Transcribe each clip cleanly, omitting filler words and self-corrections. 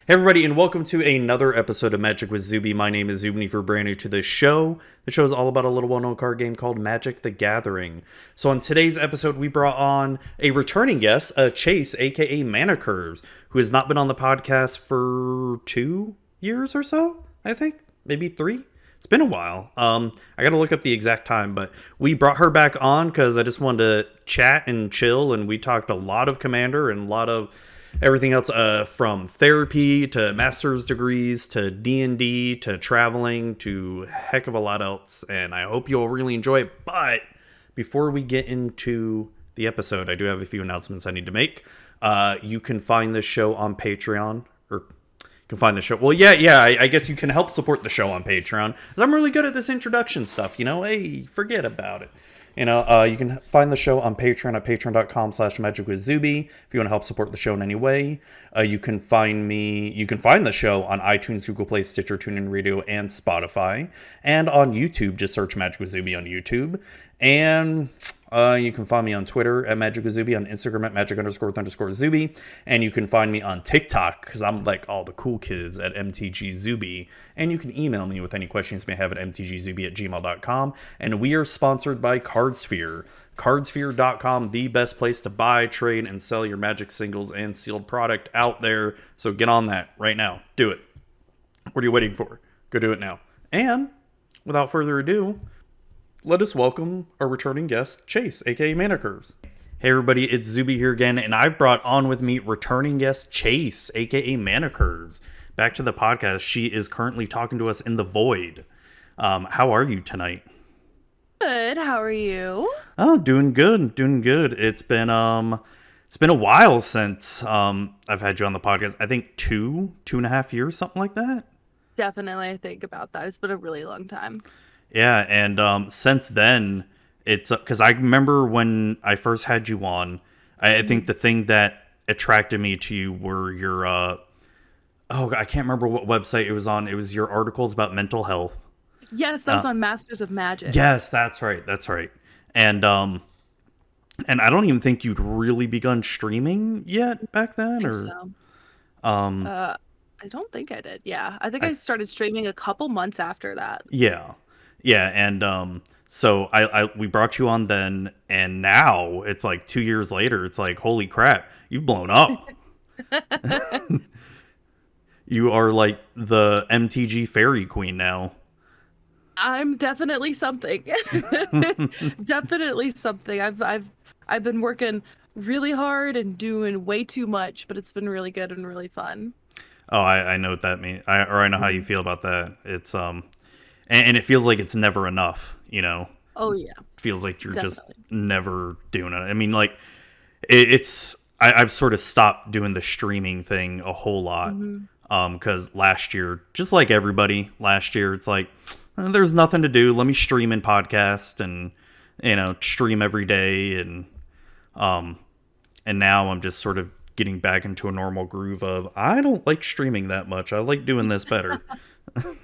Hey everybody, and welcome to another episode of Magic with Zuby. My name is Zuby. If you're brand new to the show is all about a little well-known card game called Magic the Gathering. So on today's episode, we brought on a returning guest, Chase, aka Manacurves, who has not been on the podcast for 2 years or so, I think. Maybe 3. It's been a while. I gotta look up the exact time, but we brought her back on because I just wanted to chat and chill, and we talked a lot of Commander and a lot of everything else, from therapy to master's degrees to D&D to traveling to heck of a lot else, and I hope you'll really enjoy it. But before we get into the episode, I do have a few announcements I need to make. You can find this show on Patreon, or you can find the show. Well, I guess you can help support the show on Patreon, because I'm really good at this introduction stuff. Hey, forget about it. You can find the show on Patreon at patreon.com/magicwithzuby if you want to help support the show in any way. You can find the show on iTunes, Google Play, Stitcher, TuneIn Radio, and Spotify. And on YouTube, just search Magic with Zuby on YouTube. And you can find me on Twitter at Magic with Zuby, on Instagram at Magic_with_Zuby. And you can find me on TikTok, because I'm like all the cool kids, at mtgzuby. And you can email me with any questions you may have at mtgzuby@gmail.com. And we are sponsored by CardSphere. CardSphere.com, the best place to buy, trade, and sell your Magic singles and sealed product out there. So get on that right now. Do it. What are you waiting for? Go do it now. And without further ado, let us welcome our returning guest, Chase, aka Manacurves. Hey everybody, it's Zuby here again, and I've brought on with me returning guest Chase, aka Manacurves, back to the podcast. She is currently talking to us in the void. How are you tonight? Good. How are you? Oh, doing good, doing good. It's been a while since I've had you on the podcast. I think 2.5 years, something like that. Definitely, I think about that. It's been a really long time. Yeah, and since then, it's because I remember when I first had you on. I think the thing that attracted me to you were your I can't remember what website it was on. It was your articles about mental health. Yes, that was on Masters of Magic. Yes, that's right. That's right. And I don't even think you'd really begun streaming yet back then, I think or so. I don't think I did. Yeah, I think I started streaming a couple months after that. yeah. Yeah, and so we brought you on then, and now it's like 2 years later. It's like, holy crap, you've blown up. You are like the MTG fairy queen now. I'm definitely something. Definitely something. I've been working really hard and doing way too much, but it's been really good and really fun. Oh, I know what that means. I know how you feel about that. It's and it feels like it's never enough. Oh yeah, Feels like you're just definitely. never doing it. I mean, like I've sort of stopped doing the streaming thing a whole lot. Because last year, just like everybody last year, it's like, there's nothing to do. Let me stream and podcast and stream every day, and now I'm just sort of getting back into a normal groove of, I don't like streaming that much. I like doing this better.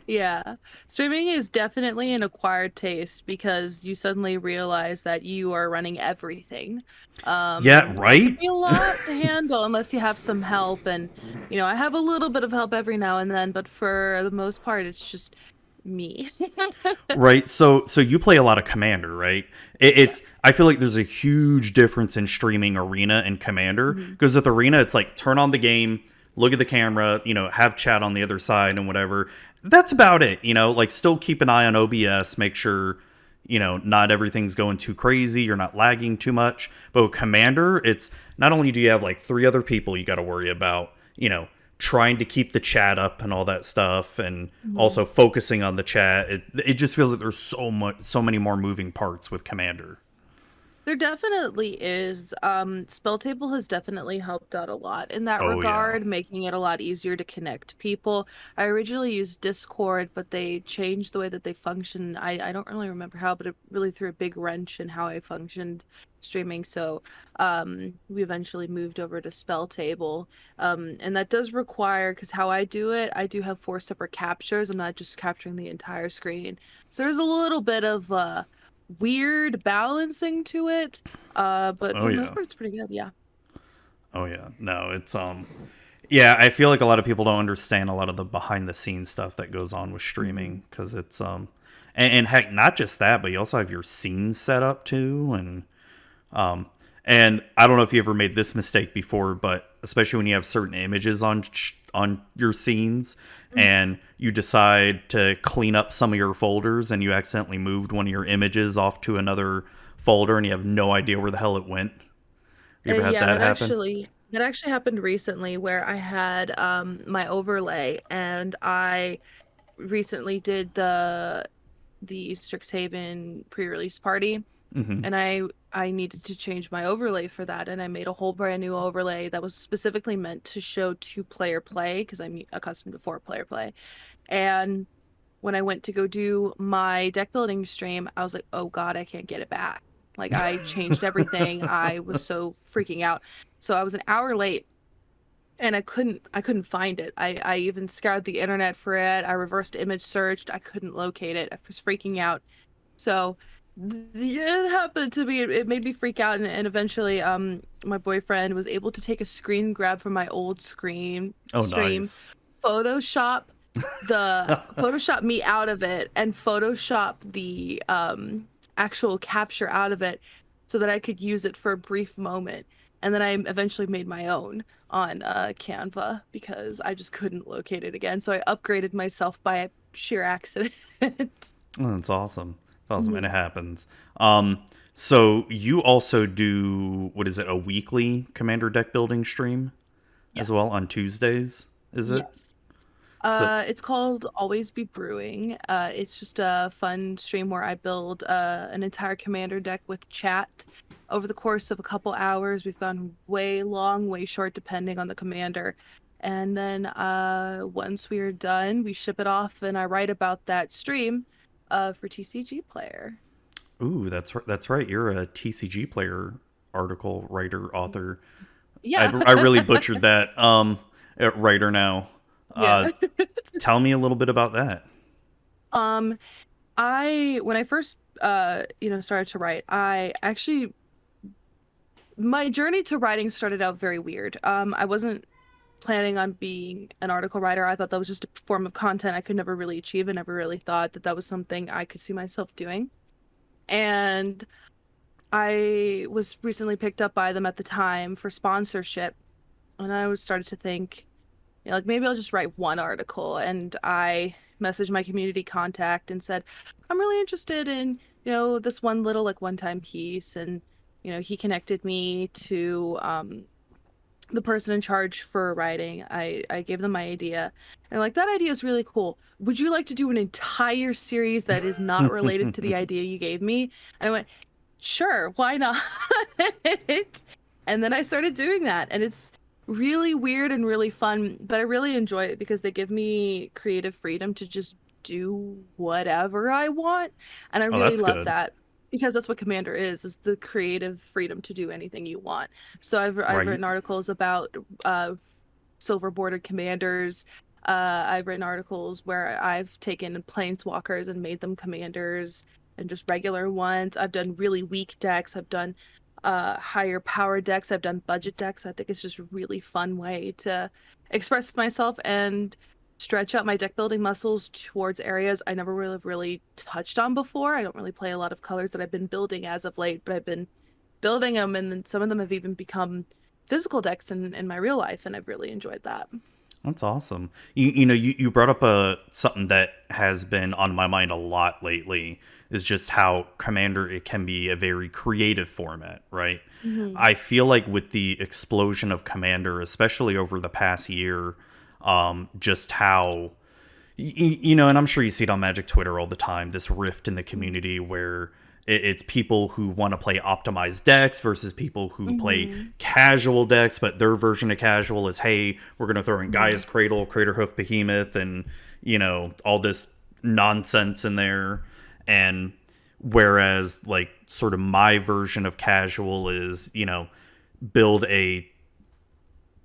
Yeah. Streaming is definitely an acquired taste because you suddenly realize that you are running everything. Yeah, It right? can be a lot to handle unless you have some help. And, I have a little bit of help every now and then, but for the most part, it's just me. Right. So you play a lot of Commander, right? It's Yes. I feel like there's a huge difference in streaming Arena and Commander, because with Arena it's like turn on the game, look at the camera, have chat on the other side and whatever. That's about it, like still keep an eye on OBS, make sure not everything's going too crazy, you're not lagging too much. But with Commander, it's not only do you have like 3 other people you got to worry about, trying to keep the chat up and all that stuff, and also focusing on the chat. It just feels like there's so many more moving parts with Commander. There definitely is. Spell Table has definitely helped out a lot in that Oh yeah. regard, making it a lot easier to connect people. I originally used Discord, but they changed the way that they function. I don't really remember how, but it really threw a big wrench in how I functioned streaming. So we eventually moved over to Spell Table. And that does require, because how I do it, I do have 4 separate captures. I'm not just capturing the entire screen. So there's a little bit of weird balancing to it, but Oh for the most yeah. part it's pretty good. Yeah. Oh yeah. No, it's Yeah, I feel like a lot of people don't understand a lot of the behind the scenes stuff that goes on with Hmm. streaming because it's and heck, not just that, but you also have your scenes set up too, um and I don't know if you ever made this mistake before, but especially when you have certain images on your scenes and you decide to clean up some of your folders and you accidentally moved one of your images off to another folder and you have no idea where the hell it went. You ever had Yeah, that happen? that actually happened recently where I had my overlay and I recently did the Strixhaven pre-release party Mm-hmm. and I needed to change my overlay for that and I made a whole brand new overlay that was specifically meant to show two-player play because I'm accustomed to four-player play. And when I went to go do my deck building stream, I was like, "Oh God, I can't get it back." Like I changed everything. I was so freaking out. So I was an hour late and I couldn't find it. I even scoured the internet for it. I reversed image searched. I couldn't locate it. I was freaking out. So it happened to me. It made me freak out, and eventually, my boyfriend was able to take a screen grab from my old screen Oh, stream, nice. Photoshop Photoshop me out of it, and Photoshop the actual capture out of it, so that I could use it for a brief moment. And then I eventually made my own on Canva because I just couldn't locate it again. So I upgraded myself by sheer accident. Oh, that's awesome. That's awesome, and it Mhm. happens. Um, so you also do what is it? A weekly Commander deck building stream as Yes. well on Tuesdays? Is it? Yes. So, It's called Always Be Brewing. It's just a fun stream where I build an entire commander deck with chat. Over the course of a couple hours, we've gone way long, way short, depending on the commander. And then once we are done, we ship it off, and I write about that stream for TCG Player. ooh, that's right. You're a TCG player, article writer, author. I Yeah. I really butchered that. Writer now. Yeah. Tell me a little bit about that. Um, I when I first started to write, I actually my journey to writing started out very weird. I wasn't planning on being an article writer. I thought that was just a form of content I could never really achieve. And never really thought that that was something I could see myself doing. And I was recently picked up by them at the time for sponsorship. And I was started to think, like maybe I'll just write one article. And I messaged my community contact and said, I'm really interested in, this one little like one-time piece. And, he connected me to the person in charge for writing. I gave them my idea. And like that idea is really cool. Would you like to do an entire series that is not related to the idea you gave me? And I went, sure, why not? And then I started doing that. And it's really weird and really fun, but I really enjoy it because they give me creative freedom to just do whatever I want. And I Oh, really that's love good. that because that's what Commander is the creative freedom to do anything you want. So I've Right. written articles about silver bordered commanders. I've written articles where I've taken planeswalkers and made them commanders and just regular ones. I've done really weak decks. I've done higher power decks. I've done budget decks. I think it's just a really fun way to express myself and stretch out my deck building muscles towards areas I never really touched on before. I don't really play a lot of colors that I've been building as of late, but I've been building them, and then some of them have even become physical decks in my real life, and I've really enjoyed that. That's awesome. You brought up something that has been on my mind a lot lately is just how Commander it can be a very creative format, right? Hmm. I feel like with the explosion of Commander, especially over the past year, just how and I'm sure you see it on Magic Twitter all the time, this rift in the community where it's people who want to play optimized decks versus people who play Hmm. casual decks, but their version of casual is, hey, we're going to throw in Hmm. Gaia's Cradle, Craterhoof Behemoth, and, all this nonsense in there. And whereas, like, sort of my version of casual is, build a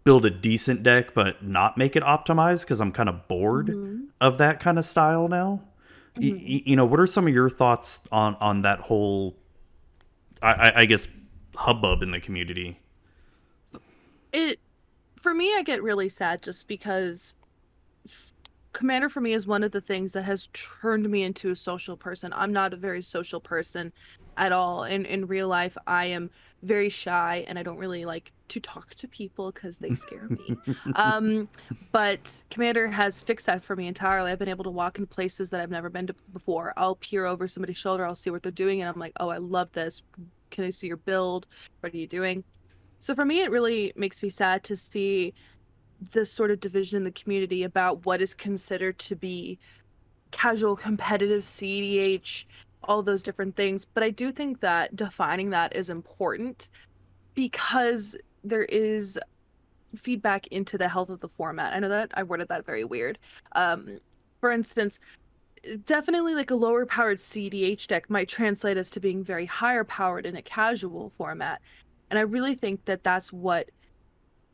build a decent deck but not make it optimized because I'm kind of bored Hmm. of that kind of style now. Hmm. What are some of your thoughts on that whole, I guess, hubbub in the community? It For me, I get really sad just because Commander for me is one of the things that has turned me into a social person. I'm not a very social person at all. In real life, I am very shy and I don't really like to talk to people because they scare me. Um, but Commander has fixed that for me entirely. I've been able to walk in places that I've never been to before. I'll peer over somebody's shoulder, I'll see what they're doing, and I'm like, oh, I love this. Can I see your build? What are you doing? So for me, it really makes me sad to see this sort of division in the community about what is considered to be casual, competitive, CDH, all those different things. But I do think that defining that is important because there is feedback into the health of the format. I know that I worded that very weird. Um, for instance, definitely like a lower powered CDH deck might translate as to being very higher powered in a casual format. And I really think that that's what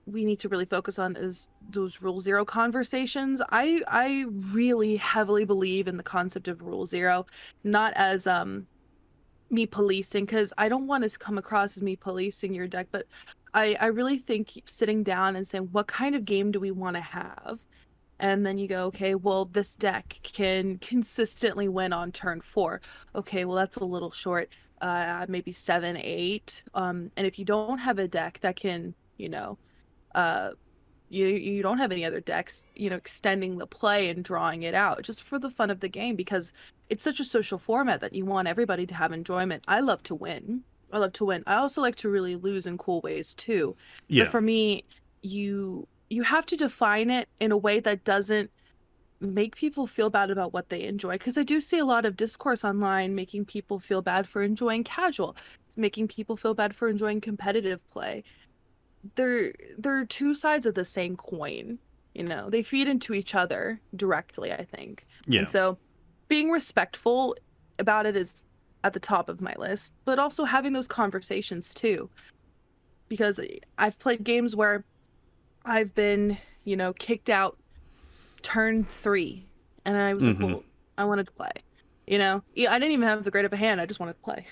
we need to really focus on is those rule zero conversations. I really heavily believe in the concept of rule zero, not as me policing, because I don't want to come across as me policing your deck, but I really think sitting down and saying what kind of game do we want to have, and then you go, okay, well, this deck can consistently win on turn four. Okay, well, that's a little short. Maybe 7, 8. And if you don't have a deck that can, uh you don't have any other decks, extending the play and drawing it out just for the fun of the game, because it's such a social format that you want everybody to have enjoyment. I love to win. I love to win. I also like to really lose in cool ways too. But Yeah. for me, you have to define it in a way that doesn't make people feel bad about what they enjoy, because I do see a lot of discourse online making people feel bad for enjoying casual. It's making people feel bad for enjoying competitive play. They're two sides of the same coin. They feed into each other directly, I think. Yeah. And so being respectful about it is at the top of my list, but also having those conversations too, because I've played games where I've been, kicked out turn 3, and I was like, Hmm. well, I wanted to play. Yeah, I didn't even have the great of a hand. I just wanted to play.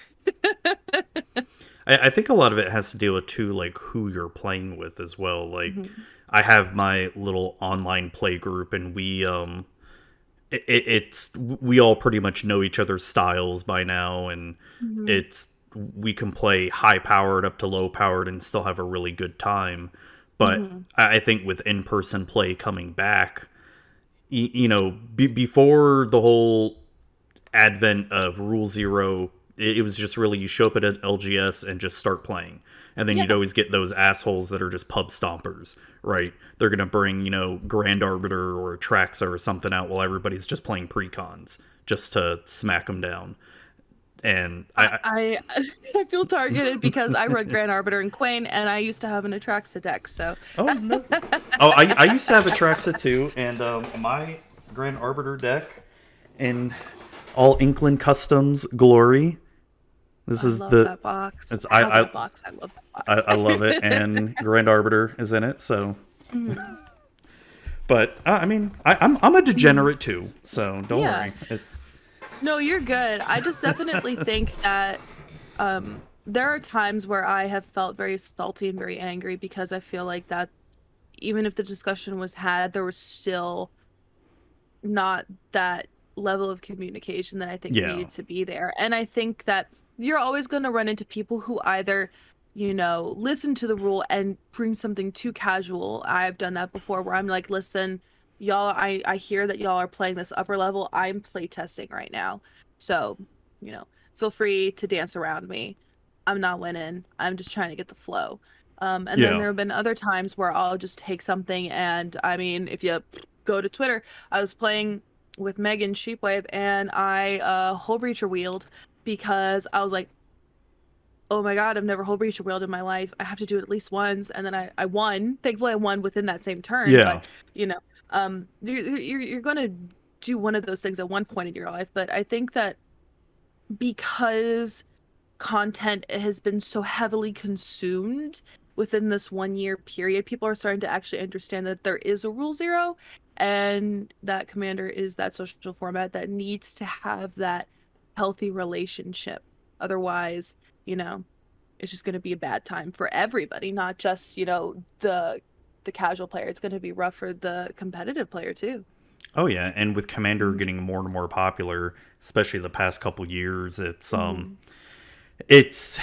I think a lot of it has to deal with too, like who you're playing with as well. Like, Mhm. I have my little online play group, and we all pretty much know each other's styles by now, and Mhm. it's we can play high powered up to low powered and still have a really good time. But Mhm. I think with in person play coming back, before the whole advent of Rule Zero, it was just really you show up at LGS and just start playing. And then you'd Yeah. always get those assholes that are just pub stompers, right? They're going to bring, Grand Arbiter or Traxa or something out while everybody's just playing precons just to smack them down. And I I feel targeted because I run Grand Arbiter and Quain, and I used to have an Atraxa deck. So oh, no. Oh, I used to have a Traxa too, and my Grand Arbiter deck in all Inkland Customs glory. This I is love the that box. it's I have that box. I love that box. I love it, and Grand Arbiter is in it. So, Mhm. but I mean, I'm a Mhm. degenerate too, so don't Yeah. worry. It's No, you're good. I just definitely think that there are times where I have felt very salty and very angry because I feel like that even if the discussion was had, there was still not that level of communication that I think yeah, needed to be there. And I think that you're always going to run into people who either, listen to the rule and bring something too casual. I've done that before where I'm like, listen, y'all, I hear that y'all are playing this upper level. I'm play testing right now. So, feel free to dance around me. I'm not winning. I'm just trying to get the flow. And then yeah, there have been other times where I'll just take something, and I mean, if you go to Twitter, I was playing with Megan Sheepwave, and I whole breacher wheeled because I was like, oh my god, I've never whole breacher wheeled in my life. I have to do it at least once, and then I won. Thankfully, I won within that same turn. yeah, But you're gonna do one of those things at one point in your life. But I think that because content has been so heavily consumed within this 1 year period, people are starting to actually understand that there is a rule zero, and that Commander is that social format that needs to have that healthy relationship. Otherwise, you know, it's just going to be a bad time for everybody, not just, the the casual player. It's going to be rough for the competitive player too. Oh yeah, and with Commander Mhm. getting more and more popular, especially the past couple years, Mhm. it's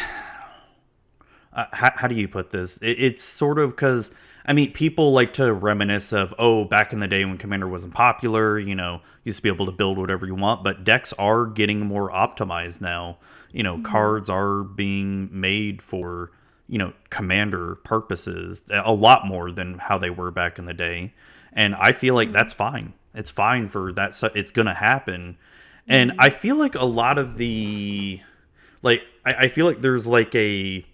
how do you put this? It's sort of because I mean, people like to reminisce of, oh, back in the day when Commander wasn't popular, used to be able to build whatever you want, but decks are getting more optimized now. Mhm. Cards are being made for Commander purposes a lot more than how they were back in the day, and I feel like Mhm. that's fine. It's fine for that. It's gonna happen, and I Mhm. feel like a lot of the I feel like there's like a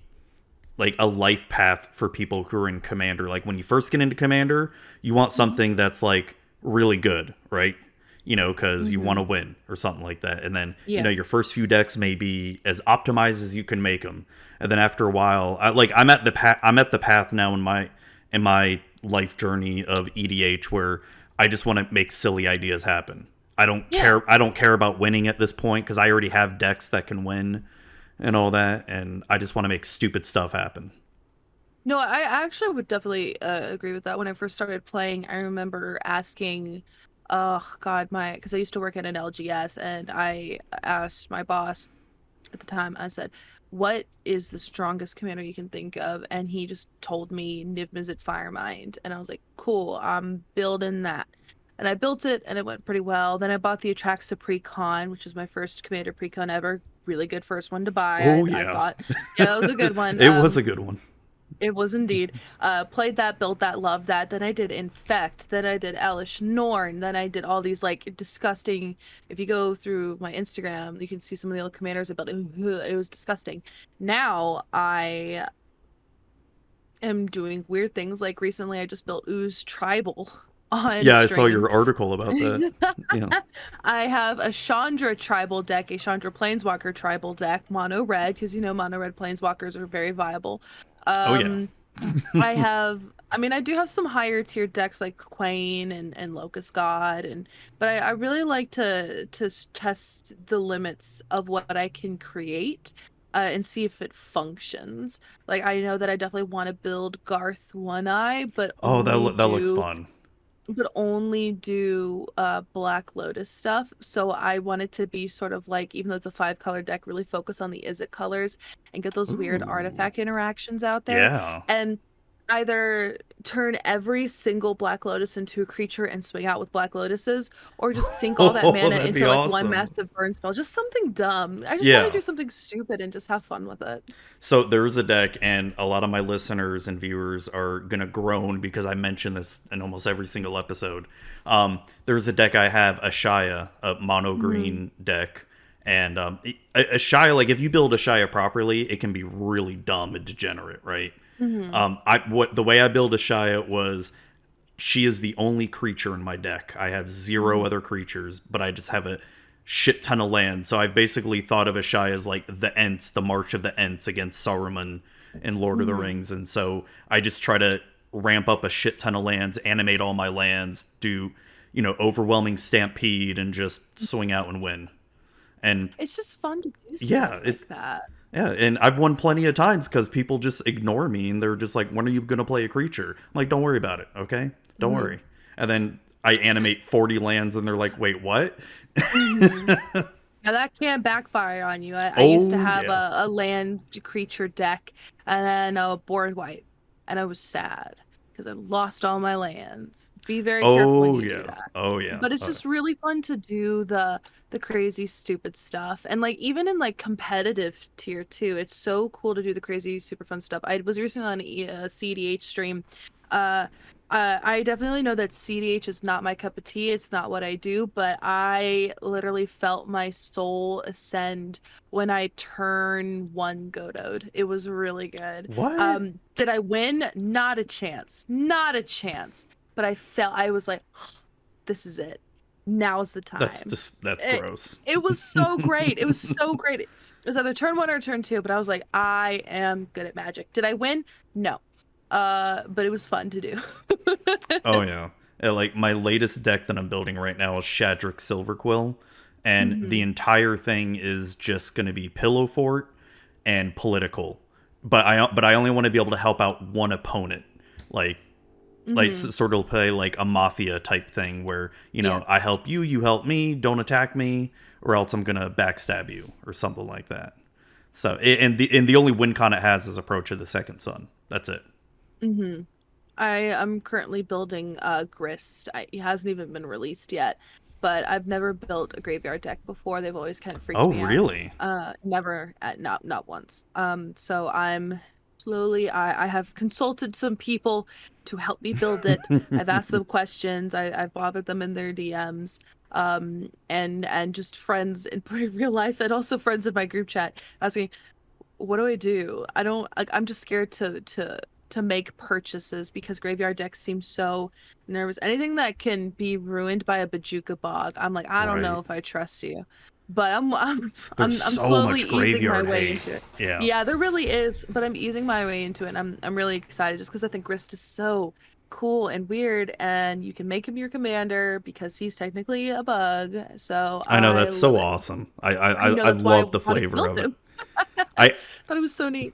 life path for people who are in Commander. Like when you first get into Commander, you want Mhm. something that's like really good, right? Because you want to Mhm. win or something like that. And then Yeah. your first few decks may be as optimized as you can make them. And then after a while, I'm at the path now in my life journey of EDH where I just want to make silly ideas happen. I don't Yeah. care. I don't care about winning at this point because I already have decks that can win and all that, and I just want to make stupid stuff happen. No, I actually would definitely agree with that. When I first started playing, I remember asking, oh God, because I used to work at an LGS, and I asked my boss at the time, I said, "What is the strongest commander you can think of?" And he just told me Niv Mizzet Firemind, and I was like, "Cool, I'm building that." And I built it, and it went pretty well. Then I bought the Atraxa Precon, which was my first commander precon ever. Really good first one to buy. Oh I yeah, thought, yeah, that was a good one. it was a good one. It was indeed. Played that, built that, loved that. Then I did Infect. Then I did Elish Norn. Then I did all these like disgusting. If you go through my Instagram, you can see some of the old commanders about it. It was disgusting. Now I am doing weird things. Like recently, I just built Ooze Tribal on Yeah, I saw stream. your article about that. Yeah. I have a Chandra tribal deck, a Chandra Planeswalker tribal deck, mono red, because mono red Planeswalkers are very viable. Oh yeah. Um, I mean, I do have some higher tier decks like Quain and Locust God, but I really like to test the limits of what I can create, and see if it functions. Like I know that I definitely want to build Garth One Eye, Oh, that looks fun. but only do Black Lotus stuff. So I want it to be sort of like, even though it's a 5 color deck, really focus on the Izzet colors and get those weird Ooh. artifact interactions out there. Yeah. And either turn every single Black Lotus into a creature and swing out with Black Lotuses, or just sink all that Oh, mana that'd be into like one awesome. massive burn spell. Just something dumb. I just want to Yeah. do something stupid and just have fun with it. So there's a deck, and a lot of my listeners and viewers are gonna groan because I mention this in almost every single episode. There's a deck I have, Ashaya, a mono Hmm. green deck, and Ashaya, like if you build Ashaya properly, it can be really dumb and degenerate, right? Hmm. The way I build Ashaya was she is the only creature in my deck. I have zero Hmm. other creatures, but I just have a shit ton of land. So I've basically thought of Ashai as like the Ents, the March of the Ents against Saruman in Lord of the Hmm. Rings. And so I just try to ramp up a shit ton of lands, animate all my lands, do, overwhelming stampede, and just swing out and win. And It's just fun to do yeah, stuff like that. and I've won plenty of times because people just ignore me and they're just like, "When are you gonna play a creature?" I'm like, "Don't worry about it, okay? Don't Hmm. worry." And then I animate 40 lands, and they're like, "Wait, what?" Hmm. Now that can backfire on you. I used to Oh have yeah. a land creature deck and then a board wipe, and I was sad because I lost all my lands. Be very careful when Oh you do yeah. that. Oh yeah. But it's just really fun to do the crazy stupid stuff. And like even in like competitive tier 2, it's so cool to do the crazy super fun stuff. I was recently on a CDH stream. Uh I definitely know that CDH is not my cup of tea. It's not what I do, but I literally felt my soul ascend when I turn one Godot. It was really good. What? Did I win? Not a chance. Not a chance. But I was like, this is it. Now's the time. That's It, gross. it was so great. It was so great. It was either turn one or turn two, but I was like, I am good at Magic. Did I win? No. But it was fun to do. Oh yeah. Like my latest deck that I'm building right now is Shadrick Silverquill, and the Hmm. entire thing is just going to be Pillow Fort and political. But I only want to be able to help out one opponent. Like Like Mm-hmm. sort of play like a mafia type thing where, Yeah. I help you, you help me, don't attack me, or else I'm gonna backstab you or something like that. So and the only win con it has is Approach of the Second Sun. That's it. Mm-hmm. I am currently building Grist. It hasn't even been released yet, but I've never built a graveyard deck before. They've always kind of freaked Oh, me out. really? Never at not once. So I'm slowly I have consulted some people to help me build it. I've asked them questions. I've bothered them in their DMs. And just friends in real life and also friends in my group chat asking, what do I do? I don't like I'm just scared to make purchases because graveyard decks seem so nervous. Anything that can be ruined by a Bajuka bog, I'm like, I don't know Right. if I trust you. But There's I'm so slowly much easing my graveyard way hate. into it. Yeah. Yeah, there really is, but I'm easing my way into it. And I'm really excited just because I think Grist is so cool and weird, and you can make him your commander because he's technically a bug. So I know, I that's love so it. awesome. I I I, know I that's why I love the wanted to flavor build of it. him. I Thought it was so neat.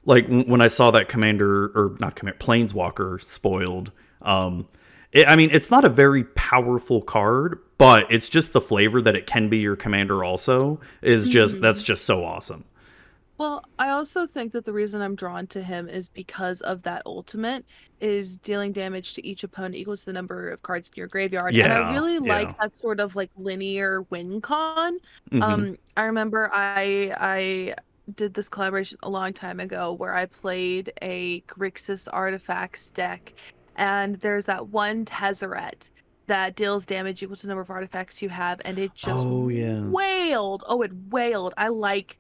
like when I saw that commander or not commander planeswalker spoiled. I mean, it's not a very powerful card, but it's just the flavor that it can be your commander. Also, is just that's Mhm. just so awesome. Well, I also think that the reason I'm drawn to him is because of that ultimate is dealing damage to each opponent equals the number of cards in your graveyard. And I Yeah, really yeah. like that sort of like linear win con. Hmm. I remember I did this collaboration a long time ago where I played a Grixis Artifacts deck, and there's that one Tezzeret that deals damage equal to the number of artifacts you have, and it just Oh yeah. wailed. Oh, it wailed. I like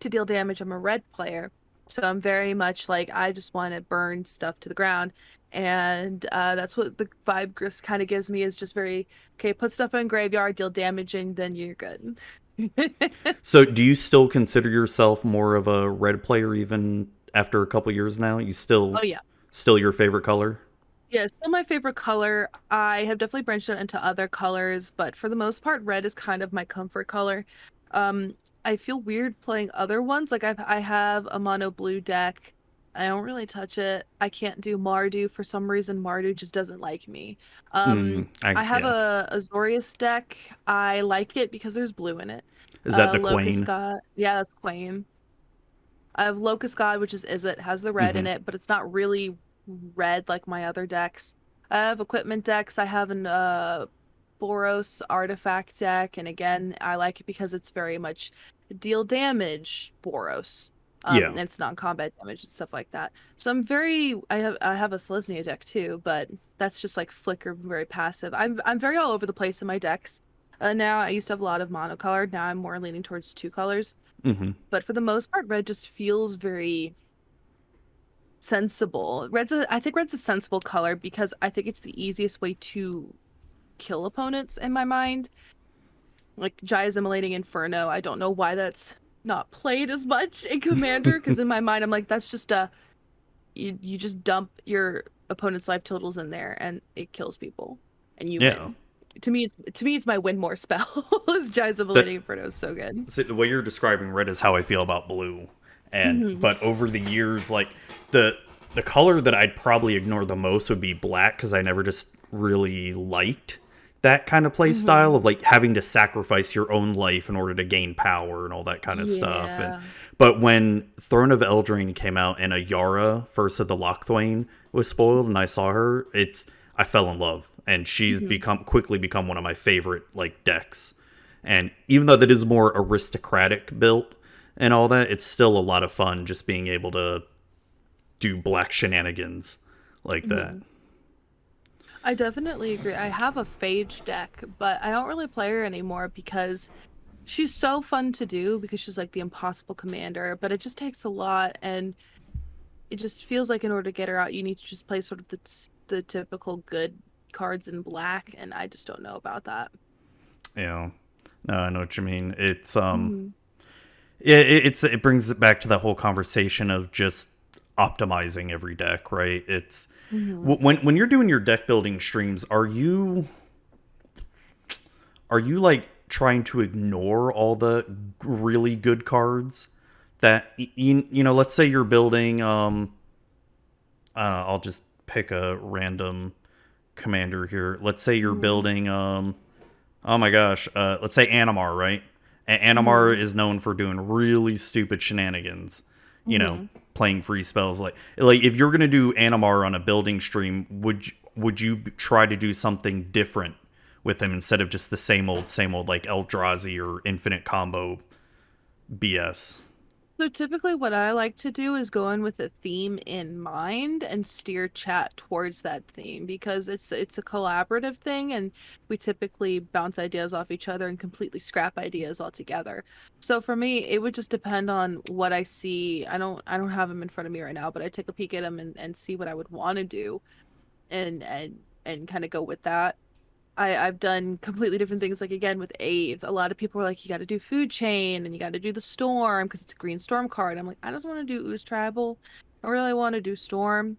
to deal damage. I'm a red player, so I'm very much like I just want to burn stuff to the ground, and that's what the vibe Grist kind of gives me is just very okay. Put stuff in graveyard, deal damage, and then you're good. So, do you still consider yourself more of a red player even after a couple years now? You Oh yeah. still your favorite color? Yeah, still my favorite color. I have definitely branched out into other colors, but for the most part, red is kind of my comfort color. I feel weird playing other ones. Like I have a mono blue deck. I don't really touch it. I can't do Mardu for some reason. Mardu just doesn't like me. Mm, I have yeah. a Azorius deck. I like it because there's blue in it. Is that the Locust Queen? God. Yeah, that's Queen. I have Locust God, which is it, has the red Hmm. in it, but it's not really red like my other decks. I have equipment decks. I have an Boros artifact deck, and again, I like it because it's very much deal damage Boros. Yeah. And it's non-combat damage and stuff like that. So I have a Selesnya deck too, but that's just like flicker, very passive. I'm very all over the place in my decks. Now I used to have a lot of monocolored. Now I'm more leaning towards two colors. Hmm. But for the most part, red just feels very sensible. I think red's a sensible color because I think it's the easiest way to kill opponents in my mind. Like Jaya's Immolating Inferno, I don't know why that's not played as much in Commander, because in my mind I'm like, that's just you just dump your opponent's life totals in there and it kills people and you Yeah. win. To me it's my win more spell. Is Jaya's That Immolating Inferno is so good. See, the way you're describing red is how I feel about blue. And Hmm. but over the years, like the color that I'd probably ignore the most would be black because I never just really liked that kind of play style Hmm. of like having to sacrifice your own life in order to gain power and all that kind of stuff. And Yeah. but when Throne of Eldraine came out and a Yara, first of the Lochthwain, was spoiled, and I saw her, I fell in love, and she's Hmm. quickly become one of my favorite like decks. And even though that is more aristocratic built and all that, it's still a lot of fun just being able to do black shenanigans like that. Hmm. I definitely agree. I have a Phage deck, but I don't really play her anymore because she's so fun to do because she's like the impossible commander, but it just takes a lot and it just feels like in order to get her out, you need to just play sort of the typical good cards in black, and I just don't know about that. Yeah. No, I know what you mean. Hmm. It brings it back to that whole conversation of just optimizing every deck, right? It's Hmm. when you're doing your deck building streams, are you like trying to ignore all the really good cards that let's say you're building I'll just pick a random commander here. Let's say you're Mhm. building oh my gosh, let's say Animar, right? Animar Mhm. is known for doing really stupid shenanigans. You know, Mhm. playing free spells. Like if you're gonna do Animar on a building stream, would you try to do something different with him instead of just the same old like Eldrazi or Infinite Combo BS? So typically what I like to do is go in with a theme in mind and steer chat towards that theme because it's a collaborative thing and we typically bounce ideas off each other and completely scrap ideas altogether. So for me, it would just depend on what I see. I don't have them in front of me right now, but I take a peek at them and see what I would want to do and kind of go with that. I've done completely different things. Like again with Ave, a lot of people are like, you got to do food chain and you got to do the storm because it's a green storm card. I'm like, I just want to do ooze tribal. I really want to do storm.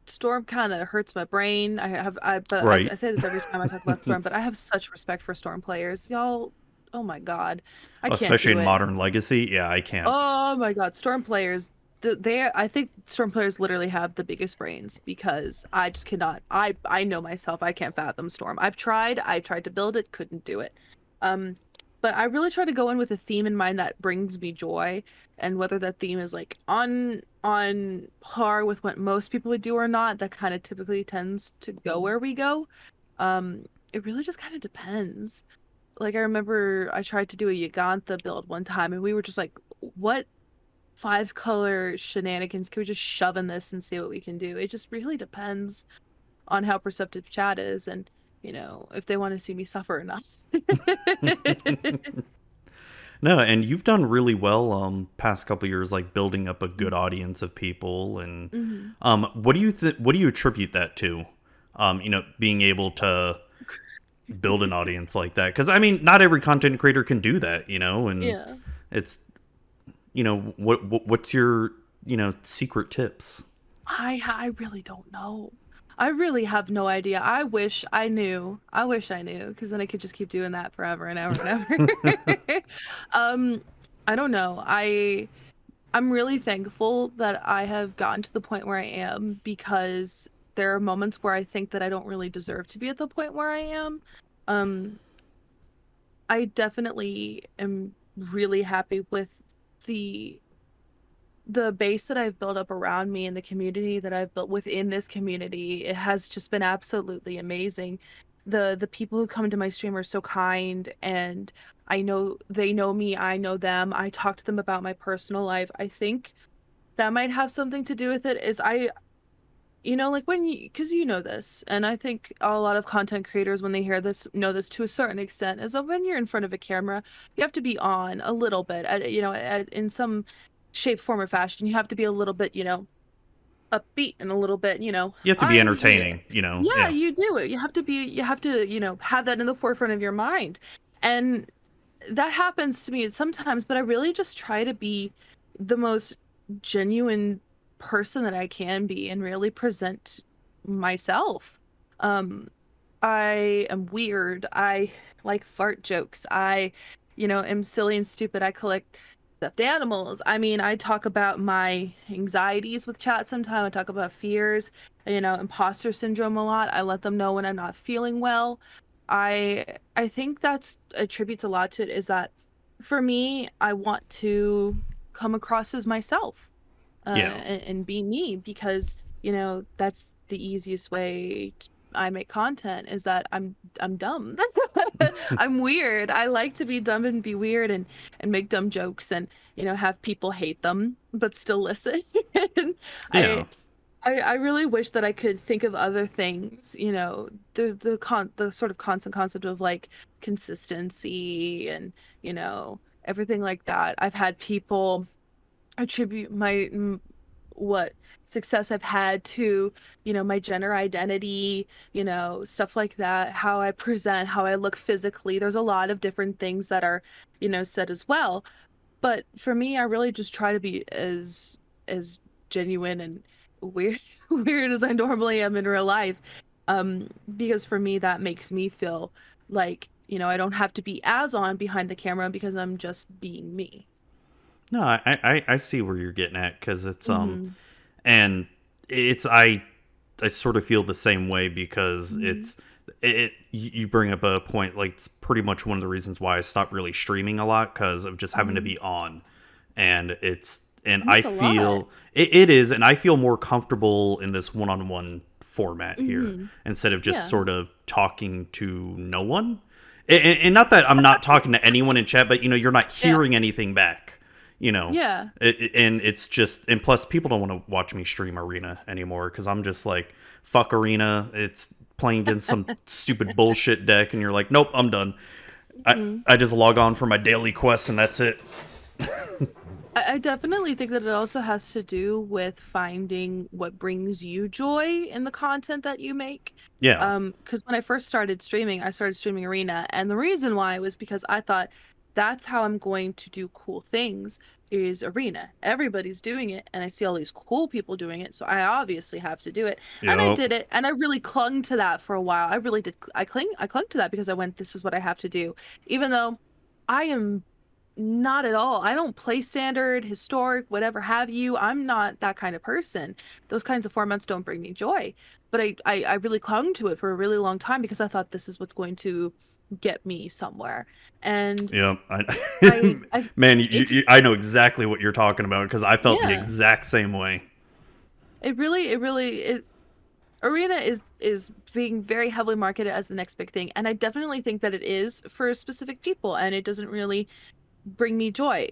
Storm kind of hurts my brain. I Right. say this every time I talk about storm, but I have such respect for storm players, y'all. Oh my God, I can't Especially do in it. Modern Legacy. Yeah, I can't. Oh my God, Storm players. I think Storm players literally have the biggest brains because I just cannot. I know myself. I can't fathom Storm. I tried to build it, couldn't do it. Um, but I really try to go in with a theme in mind that brings me joy, and whether that theme is like on par with what most people would do or not, that kind of typically tends to go where we go. It really just kind of depends. Like I remember I tried to do a Yagantha build one time and we were just like, what five color shenanigans can we just shove in this and see what we can do? It just really depends on how perceptive chat is and, if they want to see me suffer enough. No, and you've done really well past couple years like building up a good audience of people and Hmm. what do you attribute that to? Being able to build an audience like that cuz I mean not every content creator can do that, and Yeah. it's what's your, secret tips? I really don't know. I really have no idea. I wish I knew. I wish I knew, because then I could just keep doing that forever and ever and ever. Um, I don't know. I'm really thankful that I have gotten to the point where I am because there are moments where I think that I don't really deserve to be at the point where I am. Um, I definitely am really happy with the the base that I've built up around me and the community that I've built within this community. It has just been absolutely amazing. The people who come to my stream are so kind and I know they know me, I know them. I talk to them about my personal life. I think that might have something to do with it is like when you because you know this and I think a lot of content creators when they hear this know this to a certain extent is that when you're in front of a camera you have to be on a little bit in some shape form or fashion you have to be a little bit upbeat and a little bit You have to be I'm here. entertaining, Yeah, yeah. you do it. You have to have that in the forefront of your mind. And that happens to me sometimes, but I really just try to be the most genuine person that I can be and really present myself. Um, I am weird. I like fart jokes. I am silly and stupid. I collect stuffed animals. I mean, I talk about my anxieties with chat sometimes. I talk about fears, imposter syndrome a lot. I let them know when I'm not feeling well. I think that's attributes a lot to it is that for me, I want to come across as myself Yeah. and be me because that's the easiest way I make content is that I'm dumb. I'm weird. I like to be dumb and be weird and make dumb jokes and have people hate them but still listen. And Yeah. I I really wish that I could think of other things, there's the sort of constant concept of like consistency and everything like that. I've had people attribute what success I've had to, my gender identity, stuff like that, how I present, how I look physically. There's a lot of different things that are, said as well. But for me, I really just try to be as genuine and weird weird as I normally am in real life. Because for me that makes me feel like, I don't have to be as on behind the camera because I'm just being me. No, I see where you're getting at because it's Hmm. and it's I sort of feel the same way because Mhm. you bring up a point, like it's pretty much one of the reasons why I stopped really streaming a lot, because of just having to Mhm. be on. And I That's a lot. feel it is, and I feel more comfortable in this one-on-one format here Mhm. instead of just Yeah. sort of talking to no one. And not that I'm not talking to anyone in chat, but you're not Yeah. hearing anything back. You know, Yeah. and it's just, and plus people don't want to watch me stream Arena anymore because I'm just like, fuck Arena. It's playing against some stupid bullshit deck, and you're like, nope, I'm done. I Mhm. I just log on for my daily quests and that's it. I definitely think that it also has to do with finding what brings you joy in the content that you make. Yeah. Because when I first started streaming, I started streaming Arena, and the reason why was because I thought that's how I'm going to do cool things is Arena. Everybody's doing it, and I see all these cool people doing it, so I obviously have to do it. And I Yep. did it, and I really clung to that for a while. I really did. I clung to that because I went, this is what I have to do, even though I am not at all. I don't play standard, historic, whatever have you. I'm not that kind of person. Those kinds of formats don't bring me joy. But I really clung to it for a really long time because I thought this is what's going to get me somewhere. And Yep. I Man, it just I know exactly what you're talking about because I felt the yeah. exact same way. It Arena is being very heavily marketed as the next big thing, and I definitely think that it is for specific people, and it doesn't really bring me joy.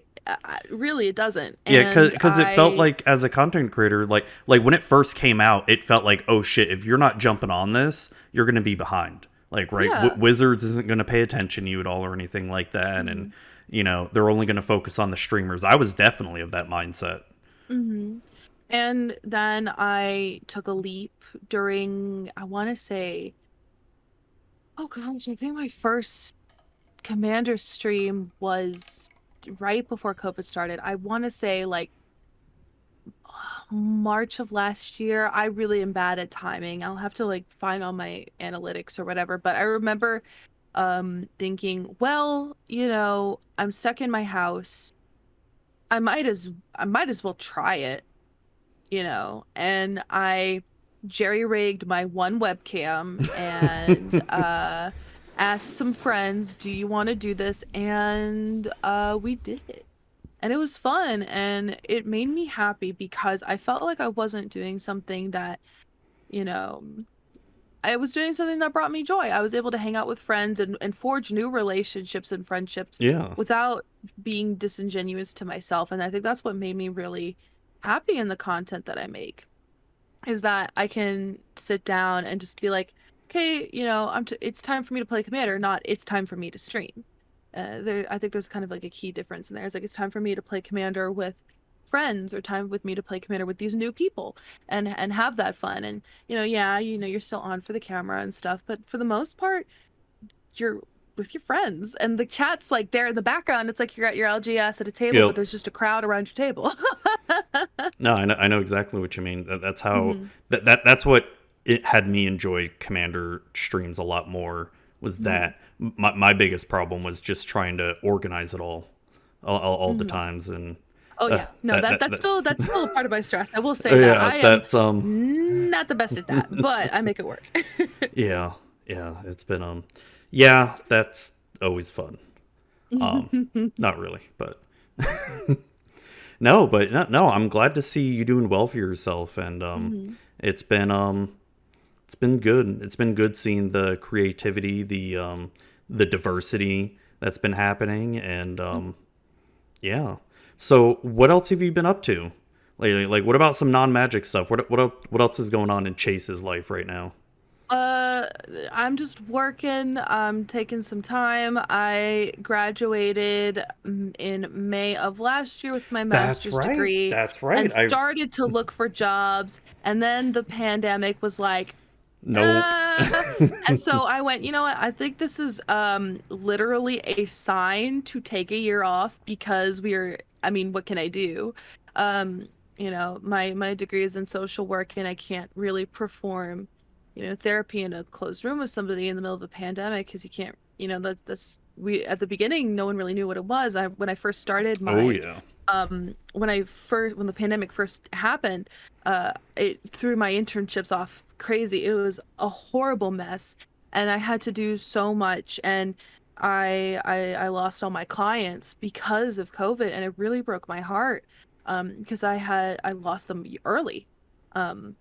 Really, it doesn't. Yeah, And because it felt like, as a content creator, like when it first came out, it felt like, oh shit, if you're not jumping on this, you're gonna be behind. Like, right, yeah. Wizards isn't gonna pay attention to you at all or anything like that, and Mhm. they're only gonna focus on the streamers. I was definitely of that mindset. Hmm. And then I took a leap during, I want to say, oh gosh, I think my first Commander stream was right before COVID started. I want to say like March of last year. I really am bad at timing. I'll have to like find all my analytics or whatever, but I remember thinking, well, I'm stuck in my house. I might as well try it. And I jerry-rigged my one webcam and asked some friends, do you want to do this? And we did it. And it was fun and it made me happy because I felt like I wasn't doing something that, you know, I was doing something that brought me joy. I was able to hang out with friends and forge new relationships and friendships Yeah. without being disingenuous to myself. And I think that's what made me really happy in the content that I make is that I can sit down and just be like, okay, it's time for me to play Commander, not it's time for me to stream. I think there's kind of like a key difference in there. It's like it's time for me to play Commander with friends or time with me to play Commander with these new people and have that fun. And yeah, you're still on for the camera and stuff, but for the most part, you're with your friends and the chat's like there in the background. It's like you're at your LGS at a table, but Yep. there's just a crowd around your table. No, I know exactly what you mean. That's how Hmm. that's what it had me enjoy Commander streams a lot more. Was Hmm. that my biggest problem was just trying to organize it all the Hmm. times, and Oh yeah. No, that that's still a part of my stress. I will say that yeah, I am that's not the best at that, but I make it work. yeah, it's been yeah, that's always fun. Not really, but no, but no, I'm glad to see you doing well for yourself, and Hmm. it's been it's been good. It's been good seeing the creativity, the diversity that's been happening, and yeah. So, what else have you been up to lately? Like, what about some non-magic stuff? What else is going on in Chase's life right now? Uh, I'm just working. I'm taking some time. I graduated in May of last year with my That's master's right. degree That's and right. I started to look for jobs. And then the pandemic was like, Nope. uh, and so I went, you know what? I think this is literally a sign to take a year off because I mean, what can I do? Um, my degree is in social work and I can't really perform, therapy in a closed room with somebody in the middle of a pandemic because you can't, that's we at the beginning no one really knew what it was. When I first started Oh my yeah. when the pandemic first happened, it threw my internships off crazy. It was a horrible mess, and I had to do so much, and I lost all my clients because of COVID, and it really broke my heart, because I lost them early. Um,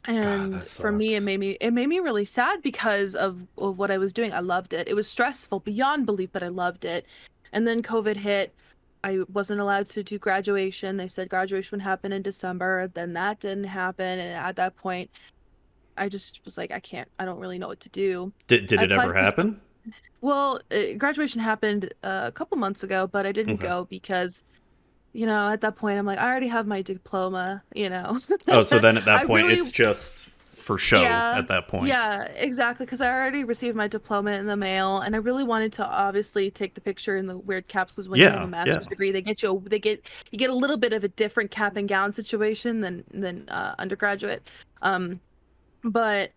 God, and that for me, sucks. it made me really sad because of what I was doing. I loved it. It was stressful beyond belief, but I loved it. And then COVID hit. I wasn't allowed to do graduation. They said graduation would happen in December. Then that didn't happen. And at that point, I just was like, I can't, I don't really know what to do. Did I it ever applied for some, happen? well, graduation happened a couple months ago, but I didn't Okay. go because, at that point, I'm like, I already have my diploma. Oh, so then at that I point, really, it's just for show yeah, at that point. yeah, exactly. Because I already received my diploma in the mail, and I really wanted to obviously take the picture in the weird caps. Because when you have a Yeah, yeah. master's degree, you get a little bit of a different cap and gown situation than undergraduate. Um, but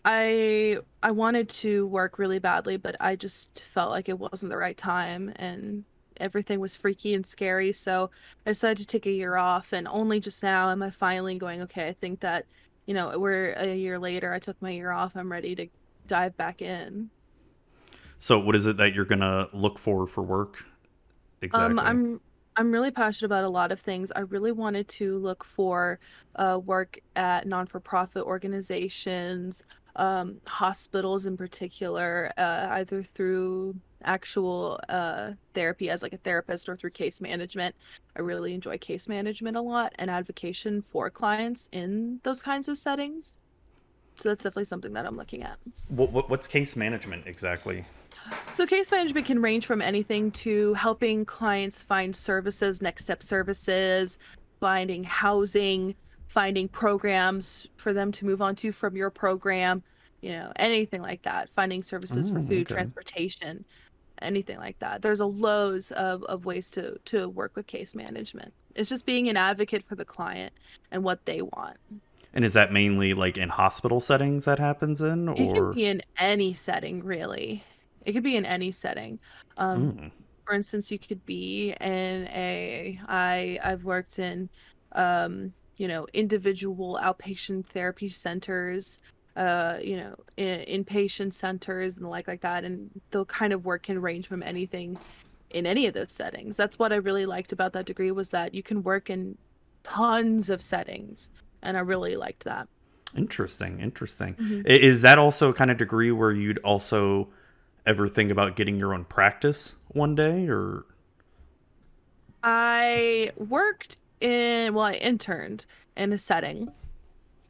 I wanted to work really badly, but I just felt like it wasn't the right time, and everything was freaky and scary. So I decided to take a year off, and only just now am I finally going, okay, I think that, we're a year later, I took my year off, I'm ready to dive back in. So, what is it that you're gonna look for work Um, exactly? I'm I'm really passionate about a lot of things. I really wanted to look for work at non-for-profit organizations, hospitals in particular, either through actual therapy as like a therapist or through case management. I really enjoy case management a lot and advocacy for clients in those kinds of settings. So that's definitely something that I'm looking at. What's case management exactly? So case management can range from anything to helping clients find services, next step services, finding housing, finding programs for them to move on to from your program, anything like that. Finding services for Oh, food, okay. transportation, anything like that. There's a loads of ways to work with case management. It's just being an advocate for the client and what they want. And is that mainly like in hospital settings that happens in, It can or? be in any setting, really. It could be in any setting. Um, Mm. for instance, you could be in I've worked in, individual outpatient therapy centers, inpatient centers and the like that. And the kind of work can range from anything in any of those settings. That's what I really liked about that degree was that you can work in tons of settings, and I really liked that. Interesting, interesting. Mm-hmm. Is that also a kind of degree where you'd also ever think about getting your own practice one day, or? I interned in a setting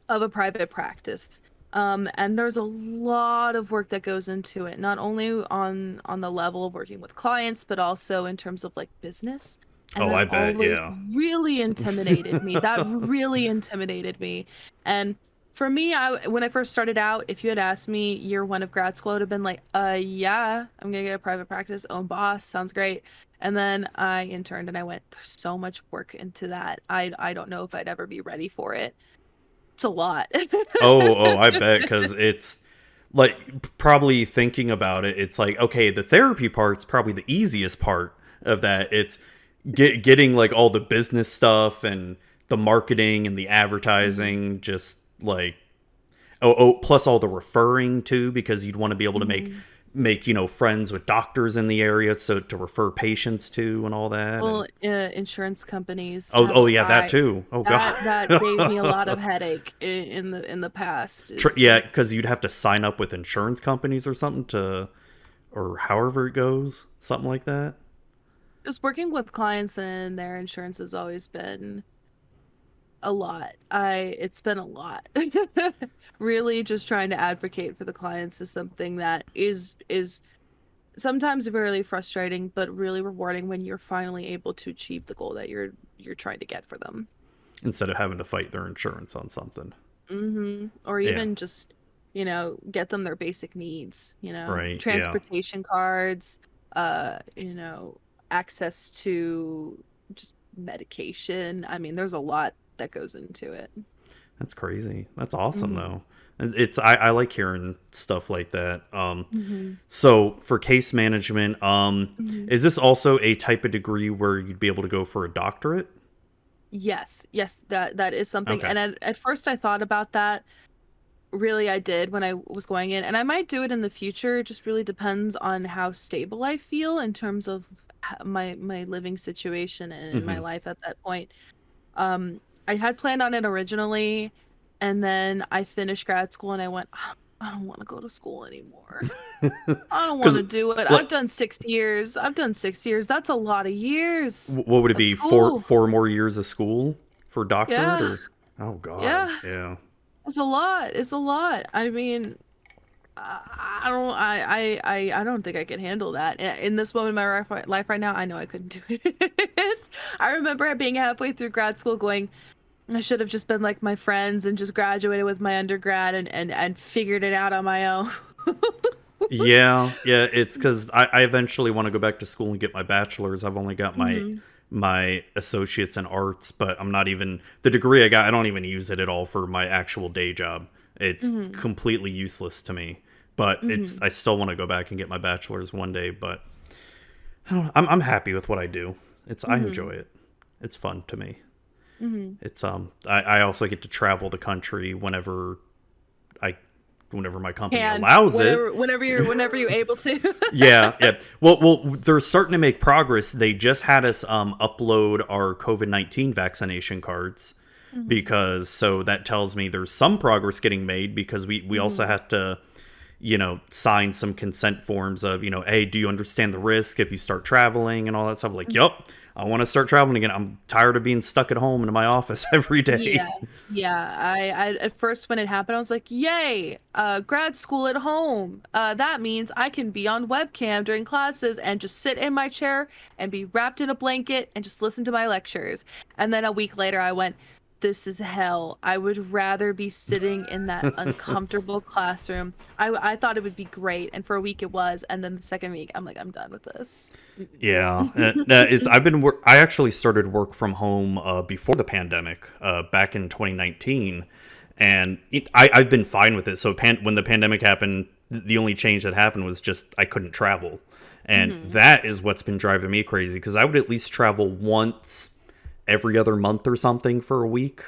of a private practice. And there's a lot of work that goes into it, not only on the level of working with clients, but also in terms of like business. And Oh, that I bet, always yeah. really intimidated me. That really intimidated me. And for me, when I first started out, if you had asked me year one of grad school, I would have been like, yeah, I'm gonna get a private practice, own boss, sounds great. And then I interned and I went, there's so much work into that. I don't know if I'd ever be ready for it. It's a lot. Oh, I bet, because it's like probably thinking about it, it's like, okay, the therapy part's probably the easiest part of that. It's getting like all the business stuff and the marketing and the Mhm, advertising, just like, oh, plus all the referring too, because you'd want to be able to mhm. make friends with doctors in the area, so to refer patients to and all that. And Well, insurance companies oh, have yeah, that too. Oh that gave me a lot of god. headache in the past. Yeah, because you'd have to sign up with insurance companies or something to, or however it goes, something like that. Just working with clients and their insurance has always been a lot. It's been a lot. Really just trying to advocate for the clients is something that is sometimes really frustrating, but really rewarding when you're finally able to achieve the goal that you're trying to get for them. Instead of having to fight their insurance on something. Or Yeah. even just, get them their basic needs, Right. Yeah. transportation cards, access to just medication. I mean, there's a lot that goes into it. That's crazy. That's awesome Hmm. though. I like hearing stuff like that. Hmm. So for case management, Hmm. is this also a type of degree where you'd be able to go for a doctorate? Yes, yes, that is something. Okay. And at first I thought about that. Really, I did when I was going in, and I might do it in the future. It just really depends on how stable I feel in terms of my living situation and in my Hmm. life at that point. Um, I had planned on it originally, and then I finished grad school and I went, I don't want to go to school anymore. I don't want Because to do it. like, I've done 6 years. I've done 6 years. That's a lot of years what would it of be? Four school. four more years of school for doctorate, Yeah, or oh god, yeah. yeah. It's a lot. It's a lot. I mean, I don't think I can handle that. In this moment in my life right now, I know I couldn't do it. I remember being halfway through grad school going, I should have just been like my friends and just graduated with my undergrad and figured it out on my own. Yeah, yeah, it's because I eventually want to go back to school and get my bachelor's. I've only got Hmm. my associates in arts, but I'm not even the degree I got. I don't even use it at all for my actual day job. It's Hmm. completely useless to me. But it's Hmm. I still want to go back and get my bachelor's one day. But I don't know, I'm happy with what I do. I enjoy Hmm. it. It's fun to me. Hmm. It's I also get to travel the country I whenever my company And allows it. whenever you're able to. Yeah, yeah. Well, they're starting to make progress. They just had us upload our COVID-19 vaccination cards Hmm. because so that tells me there's some progress getting made because we also Hmm. have to sign some consent forms of hey, do you understand the risk if you start traveling and all that stuff. Like, yup, I want to start traveling again. I'm tired of being stuck at home in my office every Yeah, day. yeah. I at first when it happened, I was like, "Yay, grad school at home. That means I can be on webcam during classes and just sit in my chair and be wrapped in a blanket and just listen to my lectures." And then a week later, I went, "This is hell. I would rather be sitting in that uncomfortable classroom." I thought it would be great, and for a week it was, and then the second week, I'm like, "I'm done with this." Yeah, Mm-mm. I actually started work from home before the pandemic, back in 2019, and I've been fine with it. So when the pandemic happened, the only change that happened was just I couldn't travel, and Mhm. that is what's been driving me crazy because I would at least travel once every other month or something for a week,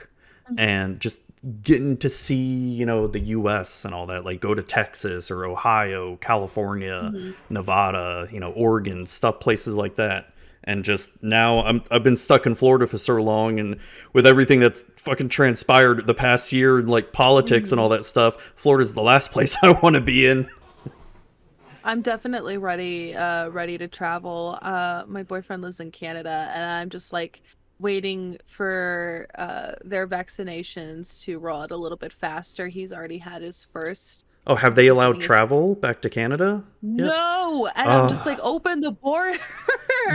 and just getting to see the US and all that, like go to Texas or Ohio, California, Mhm. Nevada, Oregon, stuff, places like that. And just now I've been stuck in Florida for so long, and with everything that's fucking transpired the past year and like politics and all Mhm. that stuff, Florida's the last place I want to be in. I'm definitely ready to travel. My boyfriend lives in Canada, and I'm just like waiting for their vaccinations to roll out a little bit faster. He's already had his first. Oh, I have think they he's allowed getting his travel back to Canada yet? no, and I'm just uh like open the border.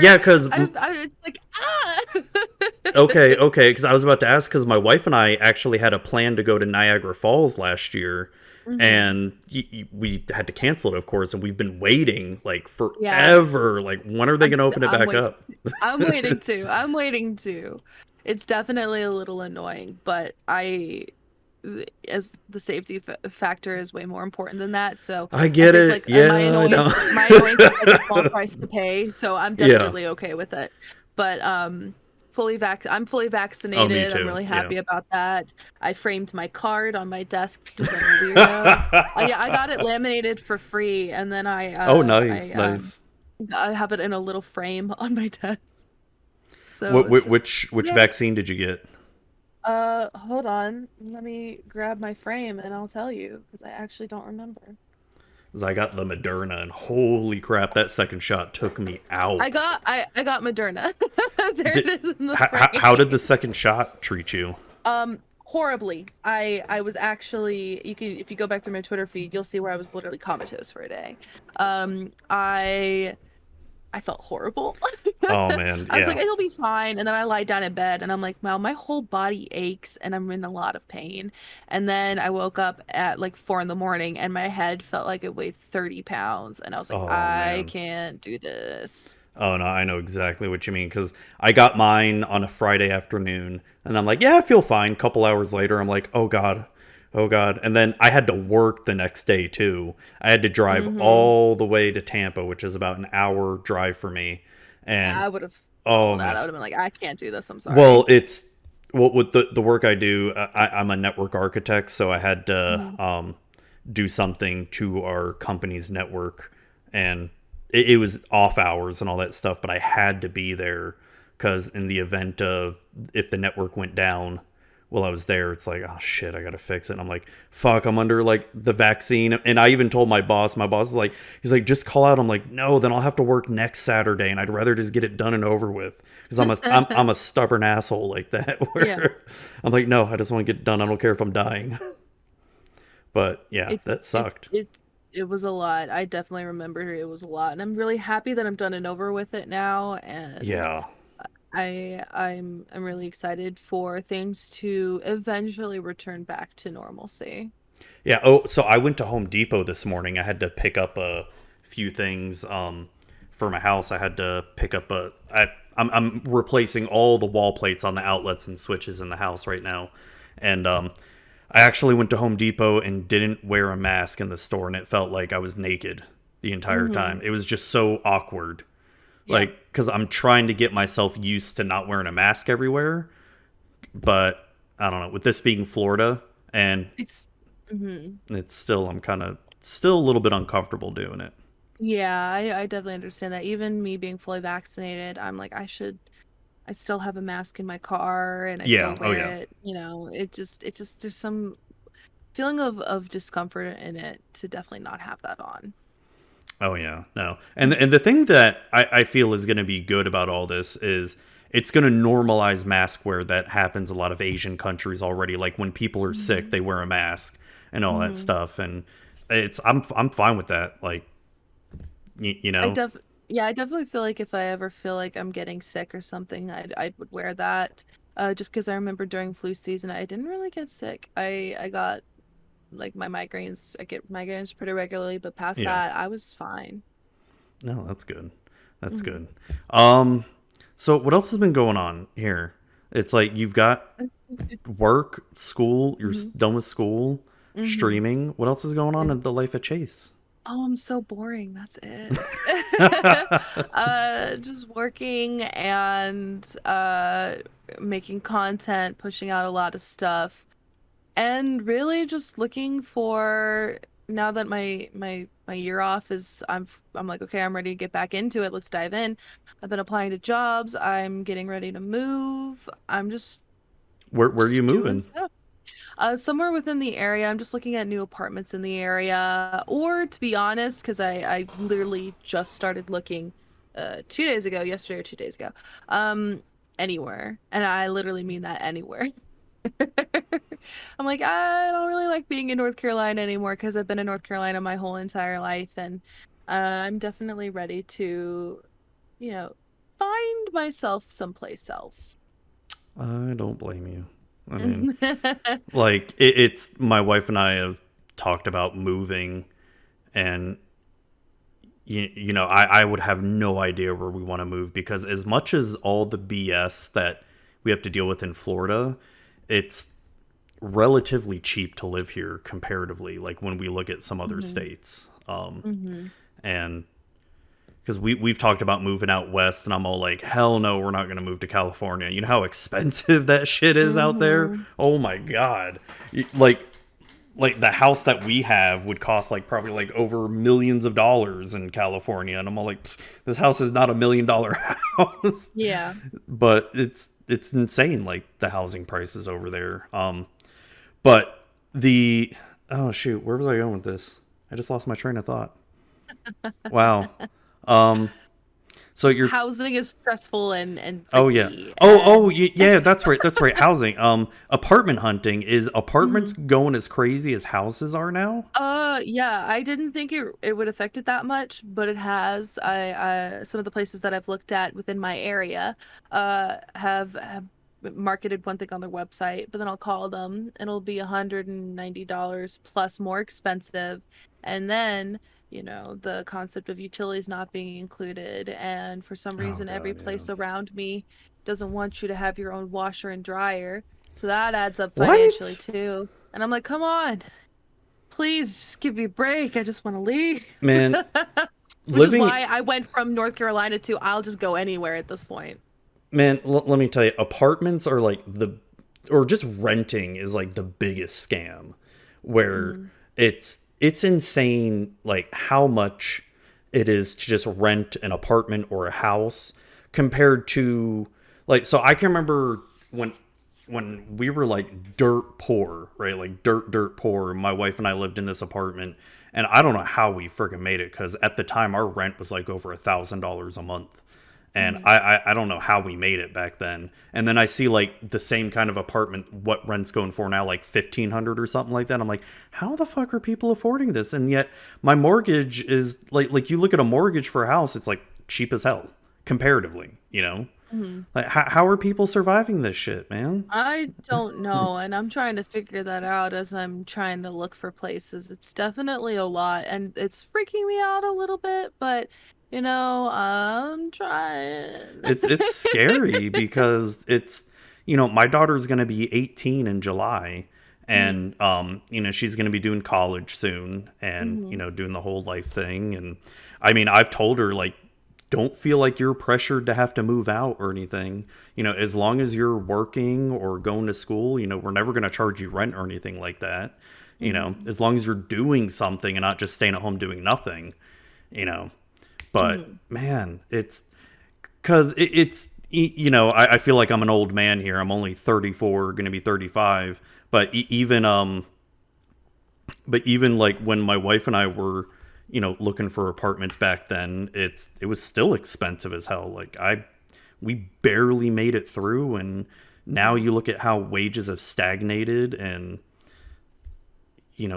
yeah, because It's like ah. okay, because I was about to ask because my wife and I actually had a plan to go to Niagara Falls last year, Hmm. and we had to cancel it, of course, and we've been waiting like Yeah, forever. Like, when are they going to open it I'm back waiting. up? I'm waiting too. I'm waiting too. It's definitely a little annoying, but as the safety factor is way more important than that. So I I get think it. like Yeah, I know. my annoyance is like a small price to pay. So I'm Yeah. definitely okay with it. But I'm fully Oh, me vaccinated. I'm too. really Yeah. happy about that. I framed my card on my desk because I'm a weirdo. Yeah, I got it laminated for free, and then Oh, nice, nice. I have it in a little frame on my desk. So it's just Which yeah. vaccine did you get? Hold on. Let me grab my frame and I'll tell you because I actually don't remember. 'Cause I got the Moderna, and holy crap, that second shot took me out. I got Moderna. There Did it is in the frame. how did the second shot treat you? Horribly. I was actually you can if you go back through my Twitter feed, you'll see where I was literally comatose for a day. I I felt horrible. Oh man, I was like, yeah. it'll be fine. And then I lied down in bed and I'm like, wow, my whole body aches and I'm in a lot of pain. And then I woke up at like 4 in the morning and my head felt like it weighed 30 pounds. And I was like, Oh I man. can't do this. Oh no, I know exactly what you mean because I got mine on a Friday afternoon, and I'm like, yeah, I feel fine. Couple hours later, I'm like, oh god, and then I had to work the next day too. I had to drive Mm-hmm. all the way to Tampa, which is about an hour drive for me, and I would have oh felt that. man, I would have been like, I can't do this. I'm well, sorry. it's well with the work I do. I'm a network architect, so I had to Mhm. do something to our company's network, and it was off hours and all that stuff. But I had to be there because in the event of if the network went down while I was there, it's like, oh shit, I gotta fix it. And I'm like, fuck, I'm under like the vaccine. And I even told my boss. My boss is like, he's like, just call out. I'm like, no, then I'll have to work next Saturday, and I'd rather just get it done and over with because I'm a stubborn asshole like that. Yeah. Where I'm like, no, I just want to get it done. I don't care if I'm dying. But yeah, It that it sucked. it it was a lot. I definitely remember it was a lot. And I'm really happy that I'm done and over with it now. And Yeah. I'm really excited for things to eventually return back to normalcy. Yeah. Oh, so I went to Home Depot this morning. I had to pick up a few things for my house. I had to pick up I'm replacing all the wall plates on the outlets and switches in the house right now. And I actually went to Home Depot and didn't wear a mask in the store, and it felt like I was naked the entire Mm-hmm. time. It was just so awkward. Yeah. Like, because I'm trying to get myself used to not wearing a mask everywhere. But I don't know. With this being Florida, and It's hmm it's still, I'm kind of still a little bit uncomfortable doing it. Yeah, I definitely understand that. Even me being fully vaccinated, I'm like, I still have a mask in my car and I still Yeah. Oh, wear yeah. it. It just, there's some feeling of discomfort in it to definitely not have that on. Oh, yeah. No. And the thing that I feel is going to be good about all this is it's going to normalize mask wear that happens a lot of Asian countries already. Like when people are sick, Mm-hmm. they wear a mask and all that Mm-hmm. stuff. And I'm fine with that. Like, you I know, def Yeah, I definitely feel like if I ever feel like I'm getting sick or something, I would wear that. Just because I remember during flu season, I didn't really get sick. I got like my migraines. I get migraines pretty regularly, but past yeah. that, I was fine. No, that's good. That's Hmm good. Um, so what else has been going on here? It's like you've got work, school, you're hmm done with school, hmm streaming. What else is going on in the life of Chase? Oh, I'm so boring. That's it. Just working and making content, pushing out a lot of stuff. And really just looking for now that my year off is I'm like, okay, I'm ready to get back into it. Let's dive in. I've been applying to jobs. I'm getting ready to move. I'm Where are you just doing moving? stuff. Somewhere within the area. I'm just looking at new apartments in the area. Or to be honest, because I literally just started looking 2 days ago, yesterday or 2 days ago. Um, Anywhere. And I literally mean that anywhere. I'm like, I don't really like being in North Carolina anymore because I've been in North Carolina my whole entire life, and I'm definitely ready to, you know, find myself someplace else. I don't blame you. I mean, like it's my wife and I have talked about moving, and you know, I would have no idea where we want to move because as much as all the BS that we have to deal with in Florida, it's relatively cheap to live here comparatively. Like when we look at some other hmm states, hmm and because we've talked about moving out west, and I'm all like, hell no, we're not going to move to California. You know how expensive that shit is out there. hmm Oh my god, like the house that we have would cost like probably like over millions of dollars in California, and I'm all like, this house is not $1 million house, Yeah. but it's insane like the housing prices over there. But the oh shoot, where was I going with this? I just lost my train of thought. Wow. Um, So Just you're housing is stressful and oh yeah. freaky. Oh And yeah, that's right. That's right. Housing. Apartment hunting is apartments Mhm. going as crazy as houses are now? Yeah, I didn't think it would affect it that much, but it has. Some of the places that I've looked at within my area, have marketed one thing on their website, but then I'll call them and it'll be $190 plus more expensive. And then, the concept of utilities not being included, and for some Oh reason every god, yeah. place around me doesn't want you to have your own washer and dryer. So that adds up financially What? too. And I'm like, come on. Please just give me a break. I just want to leave. Man, Which is living why I went from North Carolina to I'll just go anywhere at this point. man, let me tell you, apartments are like or just renting is like the biggest scam where Mm-hmm. it's insane like how much it is to just rent an apartment or a house compared to like so I can remember when we were like dirt poor, right? Like dirt poor. My wife and I lived in this apartment, and I don't know how we freaking made it because at the time our rent was like over $1,000 a month, and Mm-hmm. I don't know how we made it back then. And then I see like the same kind of apartment, what rent's going for now, like 1,500 or something like that. I'm like, how the fuck are people affording this? And yet my mortgage is like you look at a mortgage for a house, it's like cheap as hell comparatively, you know. Mm-hmm. Like, how are people surviving this shit, man? I don't know, and I'm trying to figure that out as I'm trying to look for places. It's definitely a lot, and it's freaking me out a little bit, but I'm trying. It's scary because it's my daughter's gonna be 18 in July, Hmm. and she's gonna be doing college soon, and Hmm. doing the whole life thing. And I mean, I've told her like, don't feel like you're pressured to have to move out or anything. As long as you're working or going to school, we're never gonna charge you rent or anything like that. Hmm. As long as you're doing something and not just staying at home doing nothing. You know, but Hmm. man, it's because I feel like I'm an old man here. I'm only 34, going to be 35. But even like when my wife and I were looking for apartments back then, it was still expensive as hell. Like we barely made it through, and now Hmm. you look at how wages have stagnated, and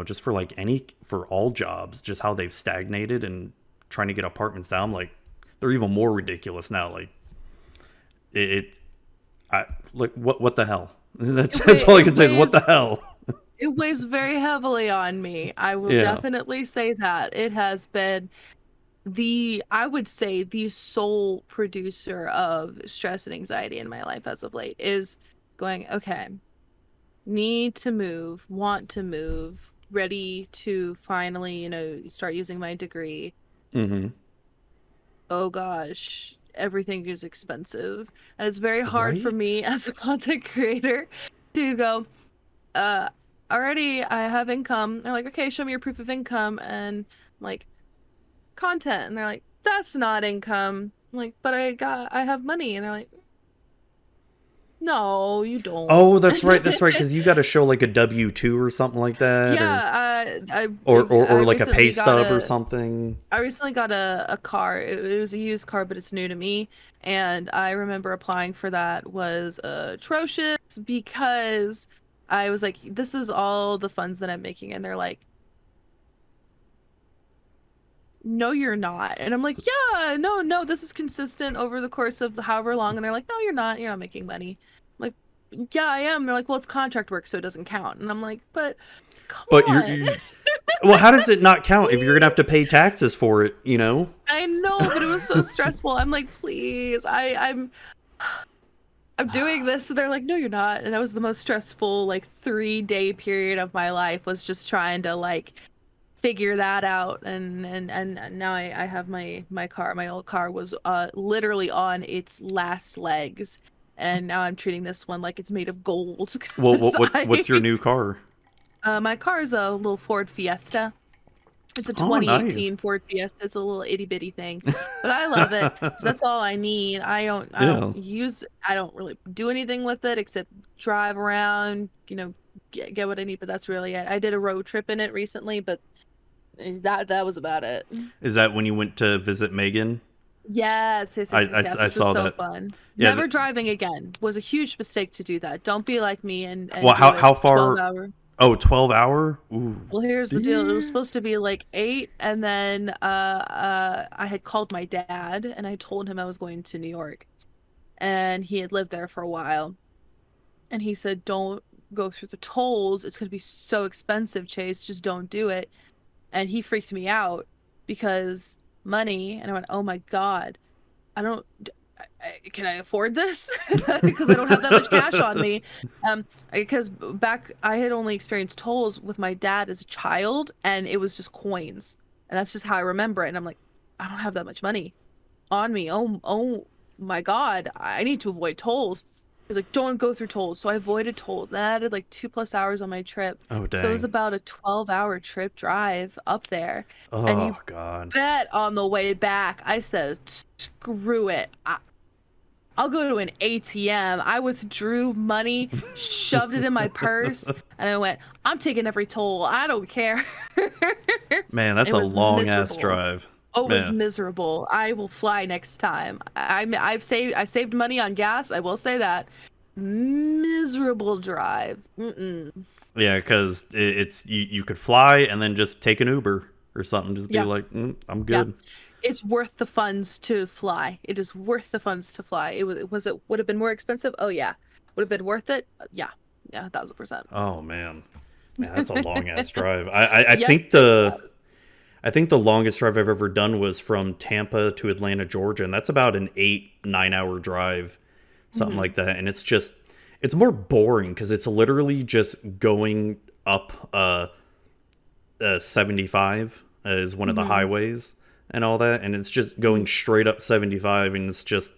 just for like for all jobs, just how they've stagnated, and trying to get apartments down, like they're even more ridiculous now. Like it I like what the hell? That's It that's weigh all I it can say is what weighs the hell. it weighs very heavily on me. I will Yeah. definitely say that. It has been I would say the sole producer of stress and anxiety in my life as of late is going, okay, need to move, want to move, ready to finally, start using my degree. Mm-hmm. Oh gosh, everything is expensive. And it's very hard for Right. me as a content creator to go, uh, already I have income. They're like, okay, show me your proof of income. And I'm like, content. And they're like, that's not income. I'm like, but I have money. And they're like, no, you don't. Oh, that's right. That's right. Because you got to show like a W-2 or something like that, or Yeah, or I like a pay recently got stub or a something. I recently got a car. It was a used car, but it's new to me. And I remember applying for that was atrocious because I was like, this is all the funds that I'm making. And they're like, no, you're not. And I'm like, yeah, no, no, this is consistent over the course of however long. And they're like, no, you're not. You're not making money. I'm like, yeah, I am. They're like, well, it's contract work, so it doesn't count. And I'm like, but come But on. well, how does it not count if you're gonna have to Please. pay taxes for it? You know. I know, but it was so stressful. I'm like, please, I'm doing this. And they're like, no, you're not. And that was the most stressful, like 3-day period of my life was just trying to like figure that out. And now I have my car. My old car was literally on its last legs. And now I'm treating this one like it's made of gold. Well, 'Cause what's your new car? my car is a little Ford Fiesta. It's a Oh, nice. 2018 Ford Fiesta. It's a little itty bitty thing, but I love it because that's all I need. Yeah. I don't really do anything with it except drive around, get what I need, but that's really it. I did a road trip in it recently, but that was about it. Is that when you went to visit Megan? Yes, yes, I, yes, yes, I yes, I which was saw so that. fun. Yeah. Never driving again was a huge mistake to do that. Don't be like me and Well, do a how 12 far? hour. Oh, 12 hour. Ooh. Well, here's the deal. It was Yeah. supposed to be like 8, and then I had called my dad and I told him I was going to New York, and he had lived there for a while, and he said, "Don't go through the tolls. It's going to be so expensive, Chase. Just don't do it." And he freaked me out because money, and I went, "Oh my God. I don't can I afford this?" Because I don't have that much cash on me. Because back I had only experienced tolls with my dad as a child, and it was just coins, and that's just how I remember it. And I'm like, I don't have that much money on me. Oh my God, I need to avoid tolls. He's like, don't go through tolls. So I avoided tolls. That added like 2+ hours on my trip. Oh So it was dang. about a 12-hour trip drive up there. And you Oh god. bet on the way back, I said, screw it. I'll go to an ATM. I withdrew money, shoved it in my purse, and I went, I'm taking every toll. I don't care. Man, that's It a was long ass miserable. drive. Oh, it was Man. miserable. I will fly next time. I saved money on gas. I will say that. Miserable drive. Mm-mm. Yeah, because it's you could fly and then just take an Uber or something. Just be Yeah, like, I'm yeah. good. It's worth the funds to fly. It is worth the funds to fly. It would have been more expensive? Oh yeah. Would have been worth it? Yeah. Yeah, 1,000%. Oh man, man, that's a long ass drive. I Yes, think it the was. I think the longest drive I've ever done was from Tampa to Atlanta, Georgia, and that's about an 8 9 hour drive, something Hmm. like that. And it's more boring because it's literally just going up 75 is one of the Hmm. highways and all that, and it's just Hmm. going straight up 75, and it's just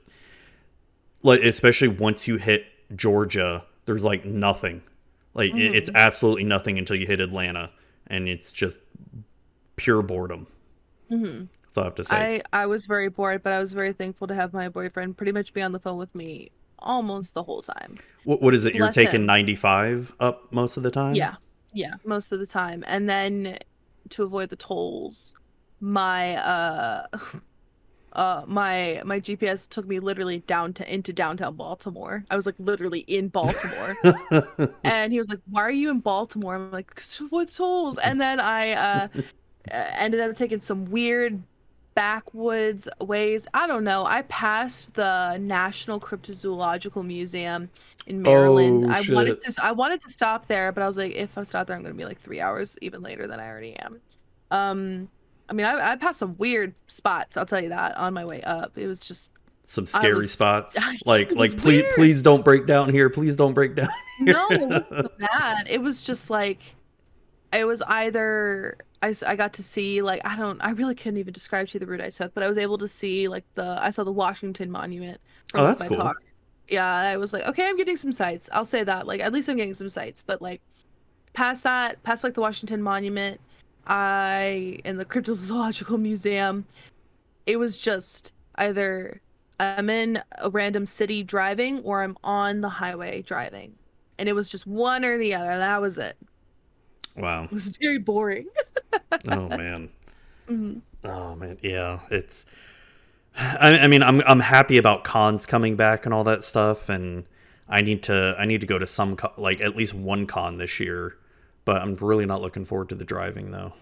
like, especially once you hit Georgia, there's like nothing. Like it's Hmm. absolutely nothing until you hit Atlanta, and it's just pure boredom. Hmm. That's all I have to say. I was very bored, but I was very thankful to have my boyfriend pretty much be on the phone with me almost the whole time. What is it? You're Bless taking him. 95 up most of the time? Yeah. Yeah, most of the time. And then to avoid the tolls, my my GPS took me literally down to into downtown Baltimore. I was like literally in Baltimore. And he was like, "Why are you in Baltimore?" I'm like, "'Cause to avoid the tolls." And then I ended up taking some weird backwoods ways. I don't know. I passed the National Cryptozoological Museum in Maryland. Oh shit. I wanted to stop there, but I was like, if I stop there, I'm gonna be like 3 hours even later than I already am. Um, I mean, I passed some weird spots. I'll tell you that on my way up. It was just Some I scary was spots. it was Please weird. please don't break down here. Please don't break down here. No, it wasn't so bad. It was just like it was either I got to see like I really couldn't even describe to you the route I took, but I was able to see like I saw the Washington Monument Oh, from like that's my car. cool. Yeah, I was like, okay, I'm getting some sights. I'll say that. Like at least I'm getting some sights. But like past that, past like the Washington Monument, I in the Cryptozoological Museum, it was just either I'm in a random city driving or I'm on the highway driving. And it was just one or the other. That was it. Wow. It was very boring. Oh man. Mhm. Oh man. Yeah. I mean, I'm happy about cons coming back and all that stuff, and I need to go to some like at least one con this year, but I'm really not looking forward to the driving though.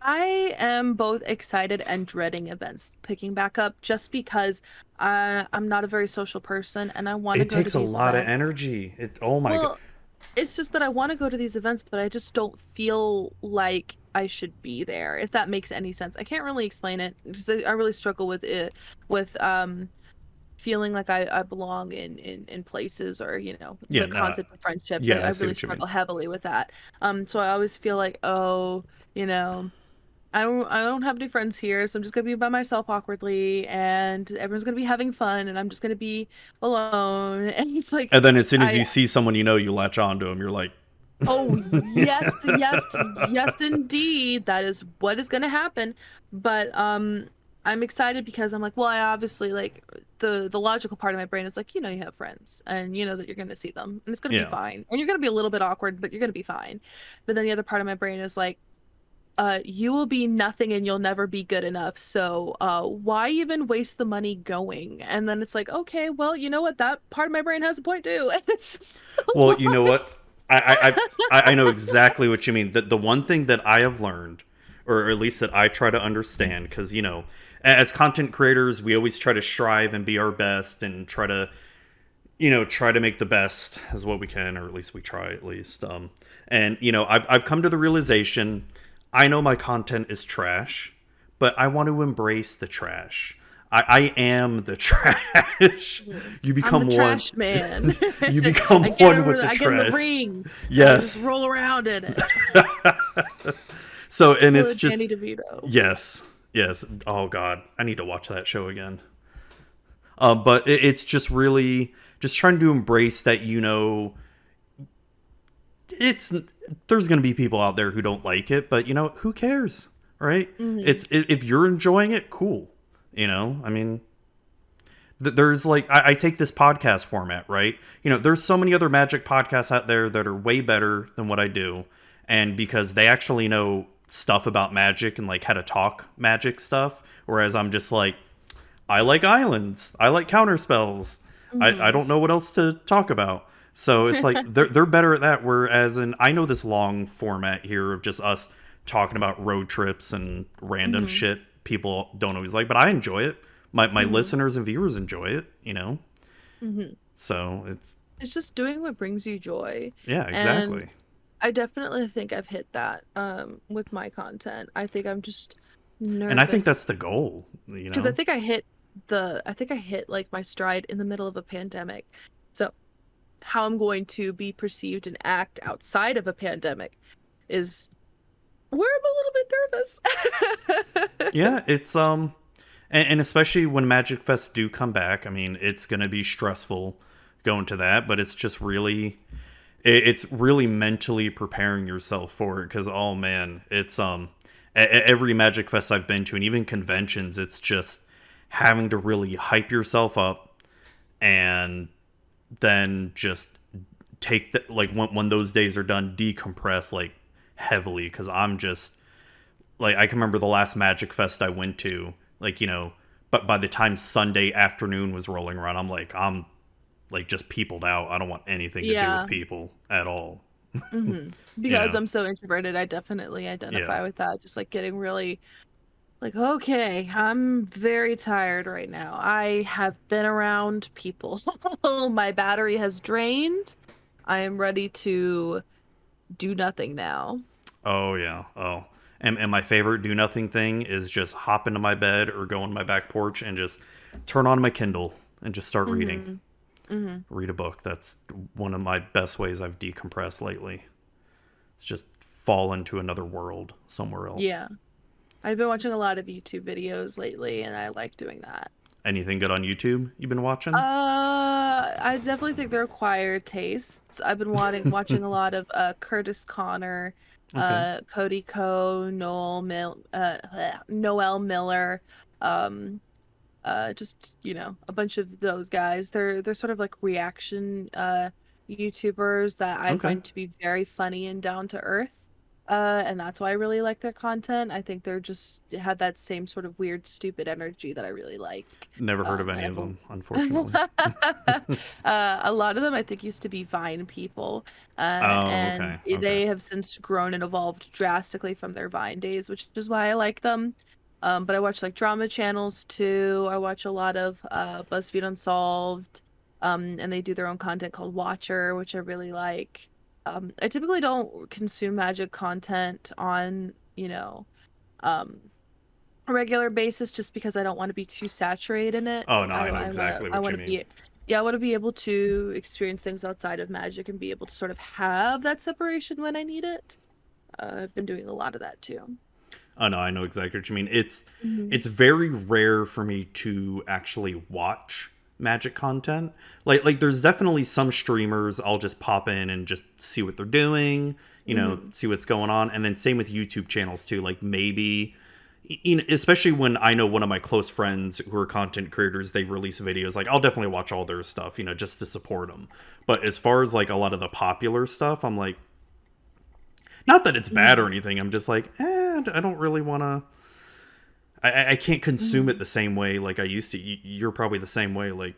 I am both excited and dreading events picking back up just because I'm not a very social person and I want to It go to takes a these lot of events. energy. It oh my god. Well, it's just that I want to go to these events, but I just don't feel like I should be there, if that makes any sense. I can't really explain it because I really struggle with it, with feeling like I belong in places or, Yeah, the no. concept of friendships. I, Yeah, I I see really what you mean. struggle heavily with that. So I always feel like, oh, you know. I don't have any friends here, so I'm just gonna be by myself awkwardly, and everyone's gonna be having fun, and I'm just gonna be alone. And it's like, And then as soon as I you see someone you know, you latch onto them. You're like, oh yes, yes, yes, indeed, that is what is gonna happen. But I'm excited because I'm like, well, I obviously like the logical part of my brain is like, you have friends, and you know that you're gonna see them, and it's gonna be yeah, fine, and you're gonna be a little bit awkward, but you're gonna be fine. But then the other part of my brain is like, you will be nothing and you'll never be good enough. So, why even waste the money going? And then it's like, okay, well, you know what? That part of my brain has a point too. And it's just a Well, you know lot. what? I know exactly what you mean. The one thing that I have learned, or at least that I try to understand, because as content creators, we always try to strive and be our best and try to make the best as what we can, or at least we try at least. And I've come to the realization, I know my content is trash, but I want to embrace the trash. I am the trash. You I'm the become one. trash man. You become one with the I get in the trash. ring. And I just Yes. roll around in it. So, and Pull it's a just, Danny DeVito. yes, yes. Oh God, I need to watch that show again. But it's just really just trying to embrace that. It's there's going to be people out there who don't like it, but who cares, right? Hmm. If you're enjoying it, cool. I mean, there's like I take this podcast format, right? There's so many other Magic podcasts out there that are way better than what I do, and because they actually know stuff about Magic and like how to talk Magic stuff, whereas I'm just like, I like islands, I like counter spells, I Hmm. don't know what else to talk about. So it's like they're better at that. Whereas I know this long format here of just us talking about road trips and random Hmm. shit people don't always like, but I enjoy it. My Hmm. listeners and viewers enjoy it. Hmm. So it's It's just doing what brings you joy. yeah, And exactly. I definitely think I've hit that with my content. I think I'm just And I think nervous that's the goal. because I think I hit like my stride in the middle of a pandemic. So how I'm going to be perceived and act outside of a pandemic is where I'm a little bit nervous. Yeah, it's and especially when Magic Fest do come back, I mean, it's gonna be stressful going to that, but it's just really it's really mentally preparing yourself for it because oh man, it's every Magic Fest I've been to and even conventions, it's just having to really hype yourself up and then just take the like when those days are done, decompress like heavily because I'm just like I can remember the last Magic Fest I went to, like but by the time Sunday afternoon was rolling around, I'm like just peopled out. I don't want anything to do with Yeah. people at all. Hmm. You Because know? I'm so introverted, I definitely Yeah. identify with that. Just like getting really like, okay, I'm very tired right now. I have been around people. My battery has drained. I am ready to do nothing now. Oh yeah. Oh. And my favorite do nothing thing is just hop into my bed or go on my back porch and just turn on my Kindle and just start reading. Hmm. Hmm. Read a book. That's one of my best ways I've decompressed lately. It's just fall into another world somewhere else. Yeah. I've been watching a lot of YouTube videos lately, and I like doing that. Anything good on YouTube you've been watching? I definitely think they're acquired tastes. I've been watching a lot of Curtis Connor, Okay. Cody Ko, Noel Miller, um, just a bunch of those guys. They're sort of like reaction YouTubers that I Okay. find to be very funny and down to earth. And that's why I really like their content. I think they're just have that same sort of weird, stupid energy that I really like. Never heard of And any of I've them, unfortunately. a lot of them I think used to be Vine people, Oh, and okay. Okay. they have since grown and evolved drastically from their Vine days, which is why I like them. But I watch like drama channels too. I watch a lot of BuzzFeed Unsolved, and they do their own content called Watcher, which I really like. I typically don't consume Magic content on, um, a regular basis just because I don't want to be too saturated in it. Oh, no, I know exactly I what want you to mean. be, yeah, I want to be able to experience things outside of Magic and be able to sort of have that separation when I need it. I've been doing a lot of that too. Oh, no, I know exactly what you mean. Hmm. It's very rare for me to actually watch Magic content. Like there's definitely some streamers I'll just pop in and just see what they're doing, Hmm. see what's going on, and then same with YouTube channels too. Like maybe especially when I know one of my close friends who are content creators, they release videos. Like I'll definitely watch all their stuff, just to support them. But as far as like a lot of the popular stuff, I'm like, Not that it's bad or Mhm. anything. I'm just like, I don't really want to. I can't consume it Mhm. the same way like I used to. You're probably the same way. Like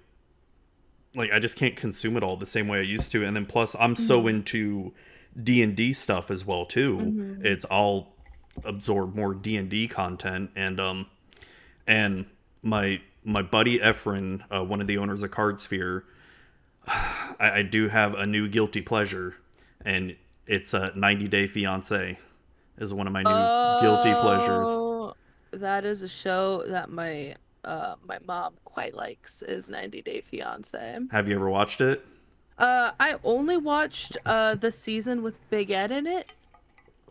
I just can't consume it all the same way I used to. And then plus, I'm so Mhm. into D&D stuff as well too. Mhm. It's I'll absorb more D&D content, and my buddy Efren, one of the owners of Cardsphere, I do have a new guilty pleasure, and it's a 90 Day Fiance is one of my new guilty pleasures. Oh, that is a show that my mom quite likes is 90 Day Fiance. Have you ever watched it? I only watched the season with Big Ed in it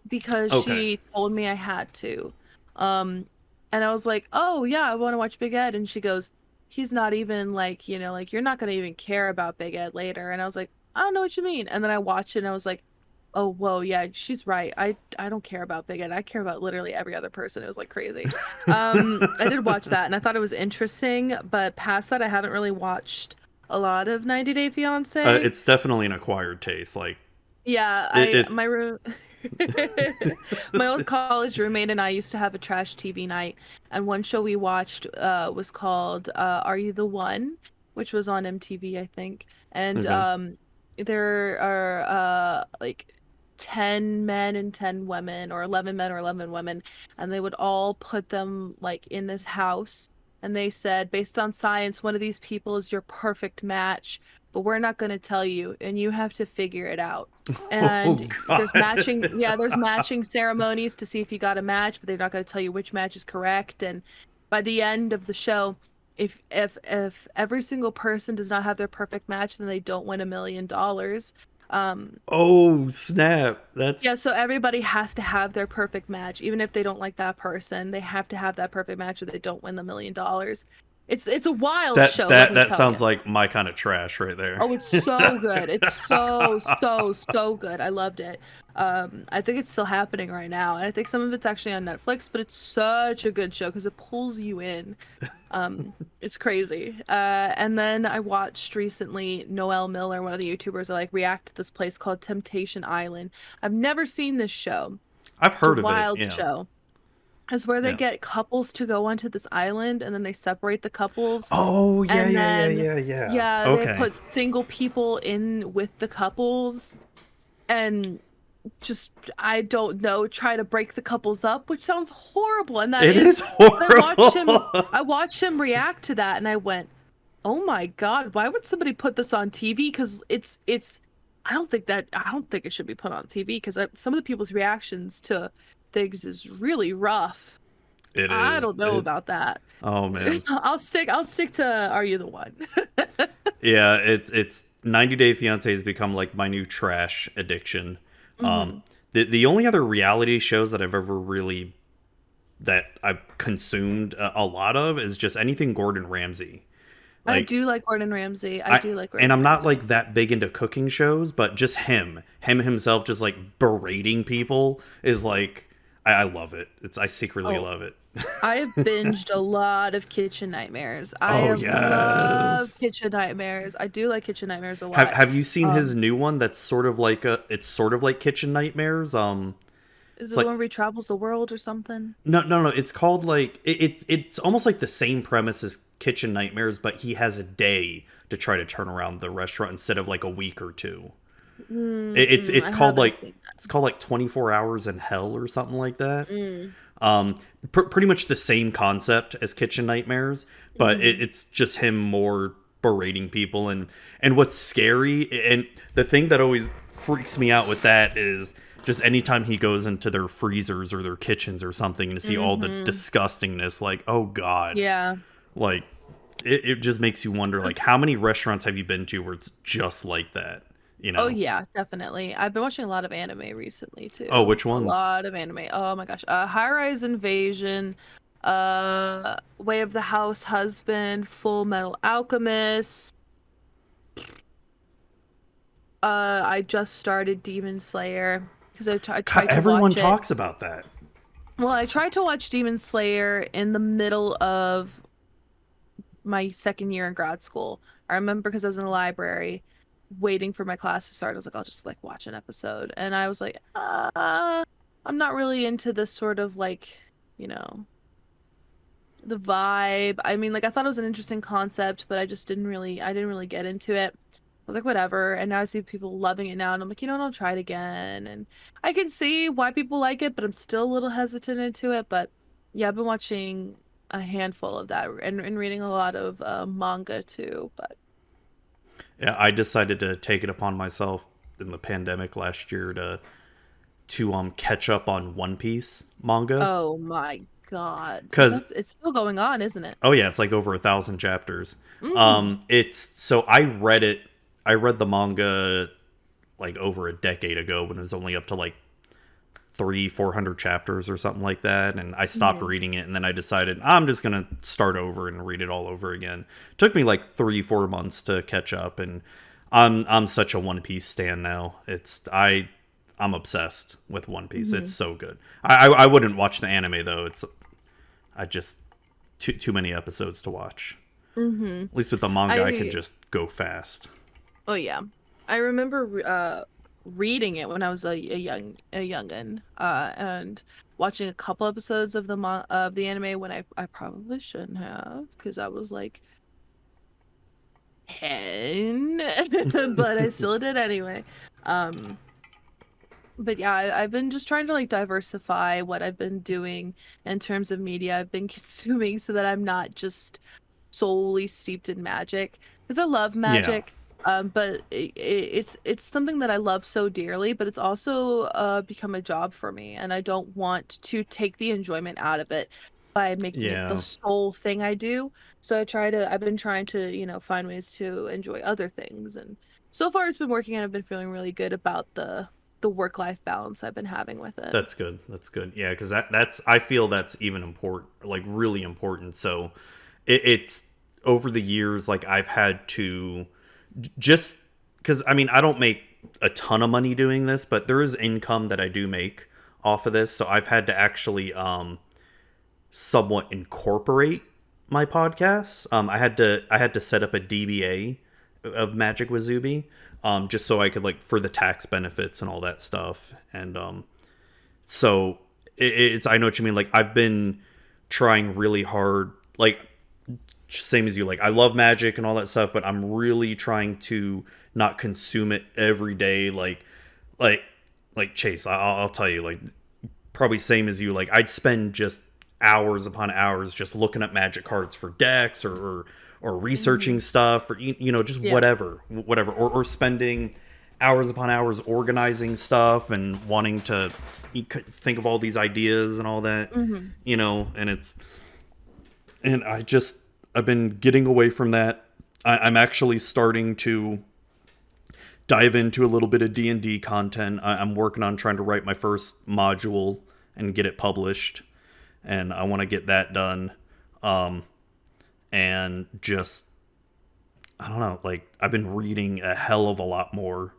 because Okay. she told me I had to. Um, and I was like, "Oh yeah, I want to watch Big Ed." And she goes, "He's not even like, like you're not gonna even care about Big Ed later." And I was like, "I don't know what you mean." And then I watched it and I was like, "Oh, whoa, yeah, she's right. I don't care about Big Ed. I care about literally every other person." It was like crazy. I did watch that and I thought it was interesting, but past that, I haven't really watched a lot of 90 Day Fiance. It's definitely an acquired taste. Like Yeah, it. my room my old college roommate and I used to have a trash TV night, and one show we watched was called Are You the One, which was on MTV, I think. And Okay. there are like 10 men and 10 women, or 11 men or 11 women, and they would all put them like in this house, and they said, based on science, one of these people is your perfect match, but we're not going to tell you, and you have to figure it out. Oh And there's matching, God. yeah, there's matching ceremonies to see if you got a match, but they're not going to tell you which match is correct. And by the end of the show, if every single person does not have their perfect match, then they don't win $1 million. Oh snap. Yeah, That's so everybody has to have their perfect match, even if they don't like that person. They have to have that perfect match, or they don't win the $1 million. It's a wild that show, let that me that tell sounds you. like my kind of trash right there. Oh, it's so good. It's so good. I loved it. I think it's still happening right now, and I think some of it's actually on Netflix, but it's such a good show because it pulls you in. It's crazy. And then I watched recently Noel Miller, one of the YouTubers, I like react to this place called Temptation Island. I've never seen this show. I've It's a heard of it. wild Yeah. show. It's where they Yeah. get couples to go onto this island and then they separate the couples, Oh yeah, and yeah, yeah, then yeah, yeah. yeah, they Okay. put single people in with the couples and just, I don't know, try to break the couples up, which sounds horrible, and that It is. is But horrible. I watched him react to that and I went, "Oh my God, why would somebody put this on TV?" Because it's I don't think it should be put on TV because some of the people's reactions to things is really rough. It I is. don't know about that. Oh man. I'll stick to Are You the One? Yeah, it's 90 Day Fiance has become like my new trash addiction. Um, Hmm. the only other reality shows that I've ever really that I've consumed a lot of is just anything Gordon Ramsay. I Like do like Gordon Ramsay. I I do like and Gordon I'm not Ramsay. like that big into cooking shows, but just him himself just like berating people is like I love it. I secretly Oh, love it. I have binged a lot of Kitchen Nightmares. I Oh have loved yes. Kitchen Nightmares. I do like Kitchen Nightmares a Have lot. Have you seen his Um, new one that's sort of like a it's sort of like Kitchen Nightmares? is It's it the like one where he travels the world or something? no, it's called like it's almost like the same premise as Kitchen Nightmares, but he has a day to try to turn around the restaurant instead of like a week or two. It's I called haven't like seen that. it's called like 24 hours in hell or something like that. Mm. Pretty much the same concept as Kitchen Nightmares, but Hmm. it's just him more berating people, and what's scary and the thing that always freaks me out with that is just anytime he goes into their freezers or their kitchens or something to see all the Hmm. disgustingness, like oh god, Yeah. like it just makes you wonder like how many restaurants have you been to where it's just like that, you Oh know? yeah, definitely. I've been watching a lot of anime recently Oh, too. which A ones? lot of anime. Oh my gosh. High Rise Invasion, Way of the House Husband, Full Metal Alchemist. I just started Demon Slayer because I God, tried to everyone watch it. talks about that. Well, I tried to watch Demon Slayer in the middle of my second year in grad school. I remember because I was in the library waiting for my class to start. I was like, I'll just like watch an episode. And I was like, I'm not really into this sort of like, you know, the vibe. I mean, like I thought it was an interesting concept, but I didn't really get into it. I was like, whatever. And now I see people loving it now, and I'm like, you know what, I'll try it again. And I can see why people like it, but I'm still a little hesitant into it. But yeah, I've been watching a handful of that and reading a lot of manga too. But Yeah, I decided to take it upon myself in the pandemic last year to catch up on One Piece manga. oh my God, because Cause it's still going on, isn't it? oh yeah, it's like over 1,000 chapters. Mm. It's so I read it. I read the manga like over a decade ago when it was only up to like 400 chapters or something like that, and I stopped Hmm. reading it, and then I decided I'm just gonna start over and read it all over again. Took me like 3-4 months to catch up, and I'm such a One Piece stan now. I'm obsessed with One Piece. Hmm. It's so good. I wouldn't watch the anime though. I just too many episodes to watch. Hmm. At least with the manga, I can I just go fast. Oh yeah, I remember reading it when I was a youngin, and watching a couple episodes of the anime when I probably shouldn't have because I was like 10, but I still did anyway. Um, but yeah, I've been just trying to like diversify what I've been doing in terms of media I've been consuming so that I'm not just solely steeped in magic because I love Yeah, magic. But it's something that I love so dearly, but it's also become a job for me, and I don't want to take the enjoyment out of it by making it the yeah. sole thing I do. So I've been trying to, you know, find ways to enjoy other things, and so far it's been working, and I've been feeling really good about the work-life balance I've been having with it. That's good. That's good. Yeah, because that's I feel that's even important, like really important. So it's over the years, like I've had to just because I mean I don't make a ton of money doing this, but there is income that I do make off of this. So I've had to actually somewhat incorporate my podcasts. I had to set up a DBA of Magic with Zuby, just so I could like for the tax benefits and all that stuff. And so it's I know what you mean. Like I've been trying really hard, like same as you. Like I love Magic and all that stuff, but I'm really trying to not consume it every day. Like like Chase, I'll tell you, like probably same as you. Like I'd spend just hours upon hours just looking up Magic cards for decks or Hmm. researching stuff or just Yeah. whatever or spending hours upon hours organizing stuff and wanting to think of all these ideas and all that, Hmm. and I've been getting away from that. I'm actually starting to dive into a little bit of D&D content. I'm working on trying to write my first module and get it published, and I want to get that done. And just I don't know, like I've been reading a hell of a lot more,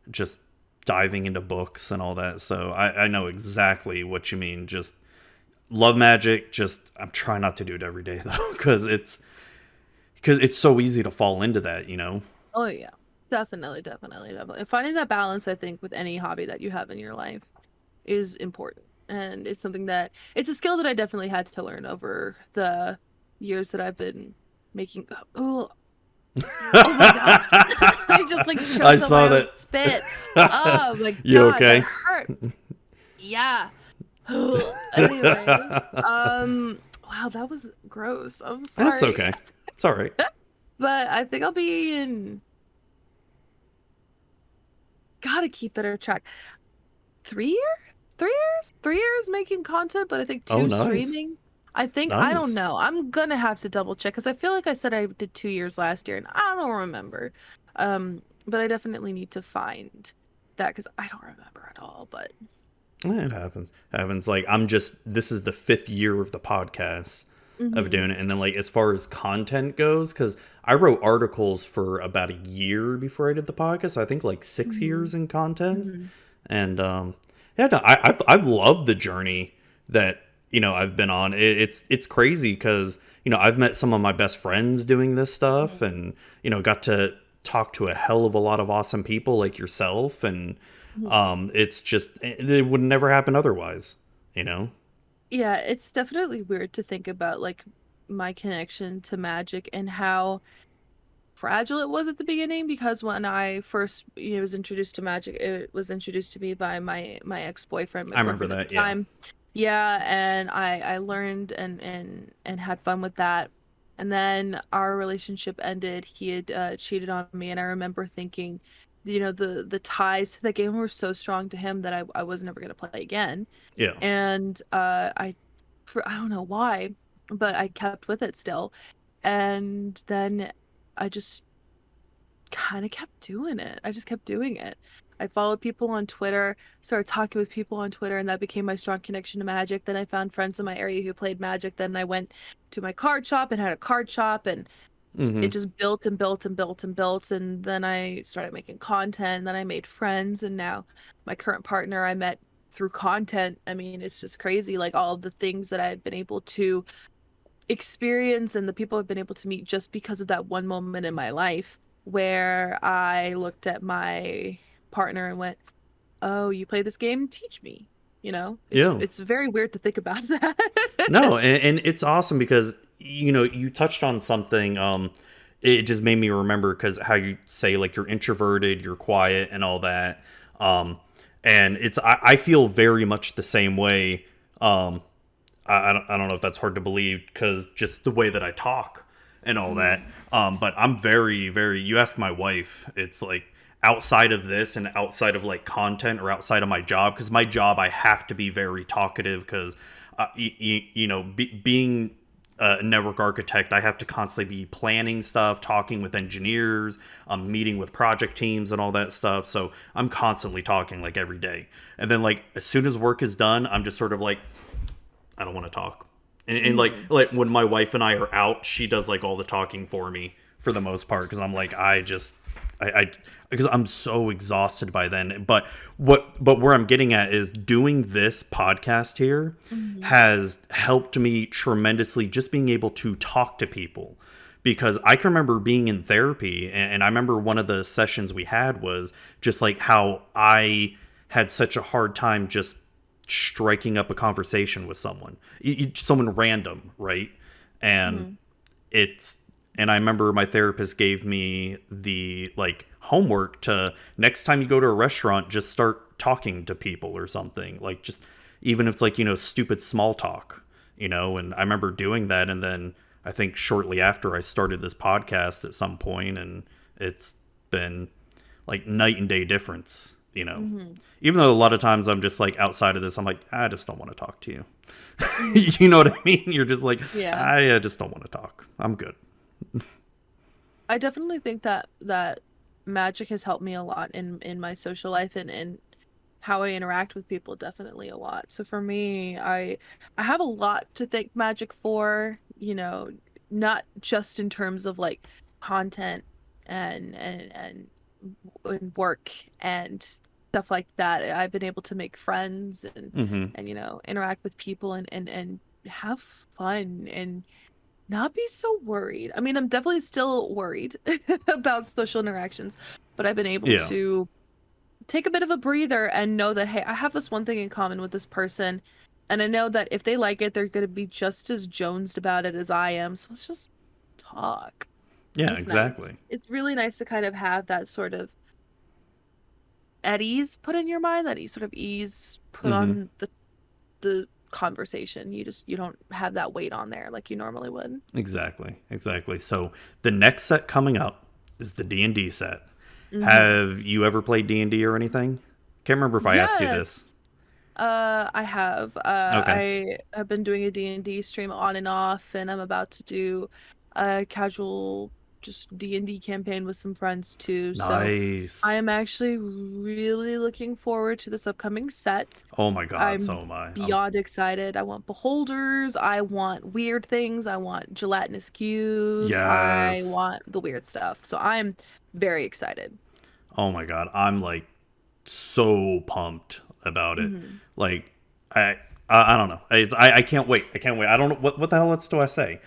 just diving into books and all that. So I know exactly what you mean. Just love Magic. Just I'm trying not to do it every day though, because it's so easy to fall into that. Oh yeah. Definitely, definitely, definitely. Finding that balance, I think, with any hobby that you have in your life is important. And it's something that it's a skill that I definitely had to learn over the years that I've been making. Oh, oh my gosh. I just like I choked on saw my own that. spit. Oh my You God, that okay? hurt. Yeah. Anyways, wow, that was gross. I'm That's sorry. okay. It's all right. But I think I'll be in gotta keep better track. 3 years? 3 years? 3 years making content, but I think Oh, two nice, streaming. I don't nice. know. I'm gonna have to double check because I feel like I said I did 2 years last year and I don't remember. But I definitely need to find that because I don't remember at all. But It happens. Happens. Like this is the fifth year of the podcast of mm-hmm, doing it, and then like as far as content goes, because I wrote articles for about a year before I did the podcast, so I think like 6 years in content, mm-hmm, and yeah, no, I've loved the journey that I've been on. It's crazy because I've met some of my best friends doing this stuff, and got to talk to a hell of a lot of awesome people like yourself, and Mhm. it's just it would never happen otherwise, you know. Yeah, it's definitely weird to think about like my connection to magic and how fragile it was at the beginning because when I first was introduced to magic, it was introduced to me by my ex-boyfriend, my I remember boyfriend at the that. Yeah. time. Yeah, and I learned and had fun with that. And then our relationship ended. He had cheated on me, and I remember thinking, the ties to the game were so strong to him that I was never gonna play again. Yeah. And I don't know why, but I kept with it still. And then I just kind of kept doing it. I just kept doing it. I followed people on Twitter, started talking with people on Twitter, and that became my strong connection to Magic. Then I found friends in my area who played Magic. Then I went to my card shop and had a card shop, and it Mm-hmm. just built and built and built and built. And then I started making content, and then I made friends, and now my current partner I met through content. I mean, it's just crazy, like all of the things that I've been able to experience and the people I've been able to meet just because of that one moment in my life where I looked at my partner and went, "Oh, you play this game? Teach me." It's Yeah. it's very weird to think about that. No, and it's awesome because you touched on something. It just made me remember because how you say like you're introverted, you're quiet, and all that. Um, and I feel very much the same way. I don't know if that's hard to believe because just the way that I talk and all that. Mhm. But I'm very, very. You ask my wife, it's like outside of this and outside of like content or outside of my job, because my job I have to be very talkative because being a network architect, I have to constantly be planning stuff, talking with engineers, meeting with project teams and all that stuff. So I'm constantly talking like every day. And then like as soon as work is done, I'm just sort of like, I don't want to talk. And Mhm. like when my wife and I are out, she does like all the talking for me for the most part because I'm like I because I'm so exhausted by then. But where I'm getting at is doing this podcast here Mhm. has helped me tremendously just being able to talk to people because I can remember being in therapy and I remember one of the sessions we had was just like how I had such a hard time just striking up a conversation with someone random, right? And Mhm. it's and I remember my therapist gave me the like homework to next time you go to a restaurant, just start talking to people or something. Like just even if it's like, stupid small talk. And I remember doing that and then I think shortly after I started this podcast at some point and it's been like night and day difference. Mhm. Even though a lot of times I'm just like outside of this, I'm like, I just don't want to talk to you. Mhm. You know what I mean? You're just like, Yeah. I just don't want to talk. I'm good. I definitely think that magic has helped me a lot in my social life and how I interact with people definitely a lot. So for me, I have a lot to thank magic for, not just in terms of like content and work and stuff like that. I've been able to make friends and Hmm. and interact with people and have fun and not be so worried. I mean, I'm definitely still worried about social interactions, but I've been able Yeah. to take a bit of a breather and know that, hey, I have this one thing in common with this person. And I know that if they like it, they're going to be just as jonesed about it as I am. So let's just talk. Yeah, It's nice. exactly. It's really nice to kind of have that sort of at ease put in your mind, that sort of ease put Hmm. on the conversation. You don't have that weight on there like you normally would. Exactly. Exactly. So the next set coming up is the D&D set. Hmm. Have you ever played D&D or anything? Can't remember if I asked you this. Yes. I have. Okay. I have been doing a D&D stream on and off, and I'm about to do a casual just D&D campaign with some friends too. So I Nice. am actually really looking forward to this upcoming set. Oh my god, I'm so am I. beyond excited. I want beholders, I want weird things, I want gelatinous cubes, I Yes. want the weird stuff. So I'm very excited. Oh my god, I'm like so pumped about it. Hmm. Like I don't know. I can't wait. I can't wait. I don't know what the hell else do I say.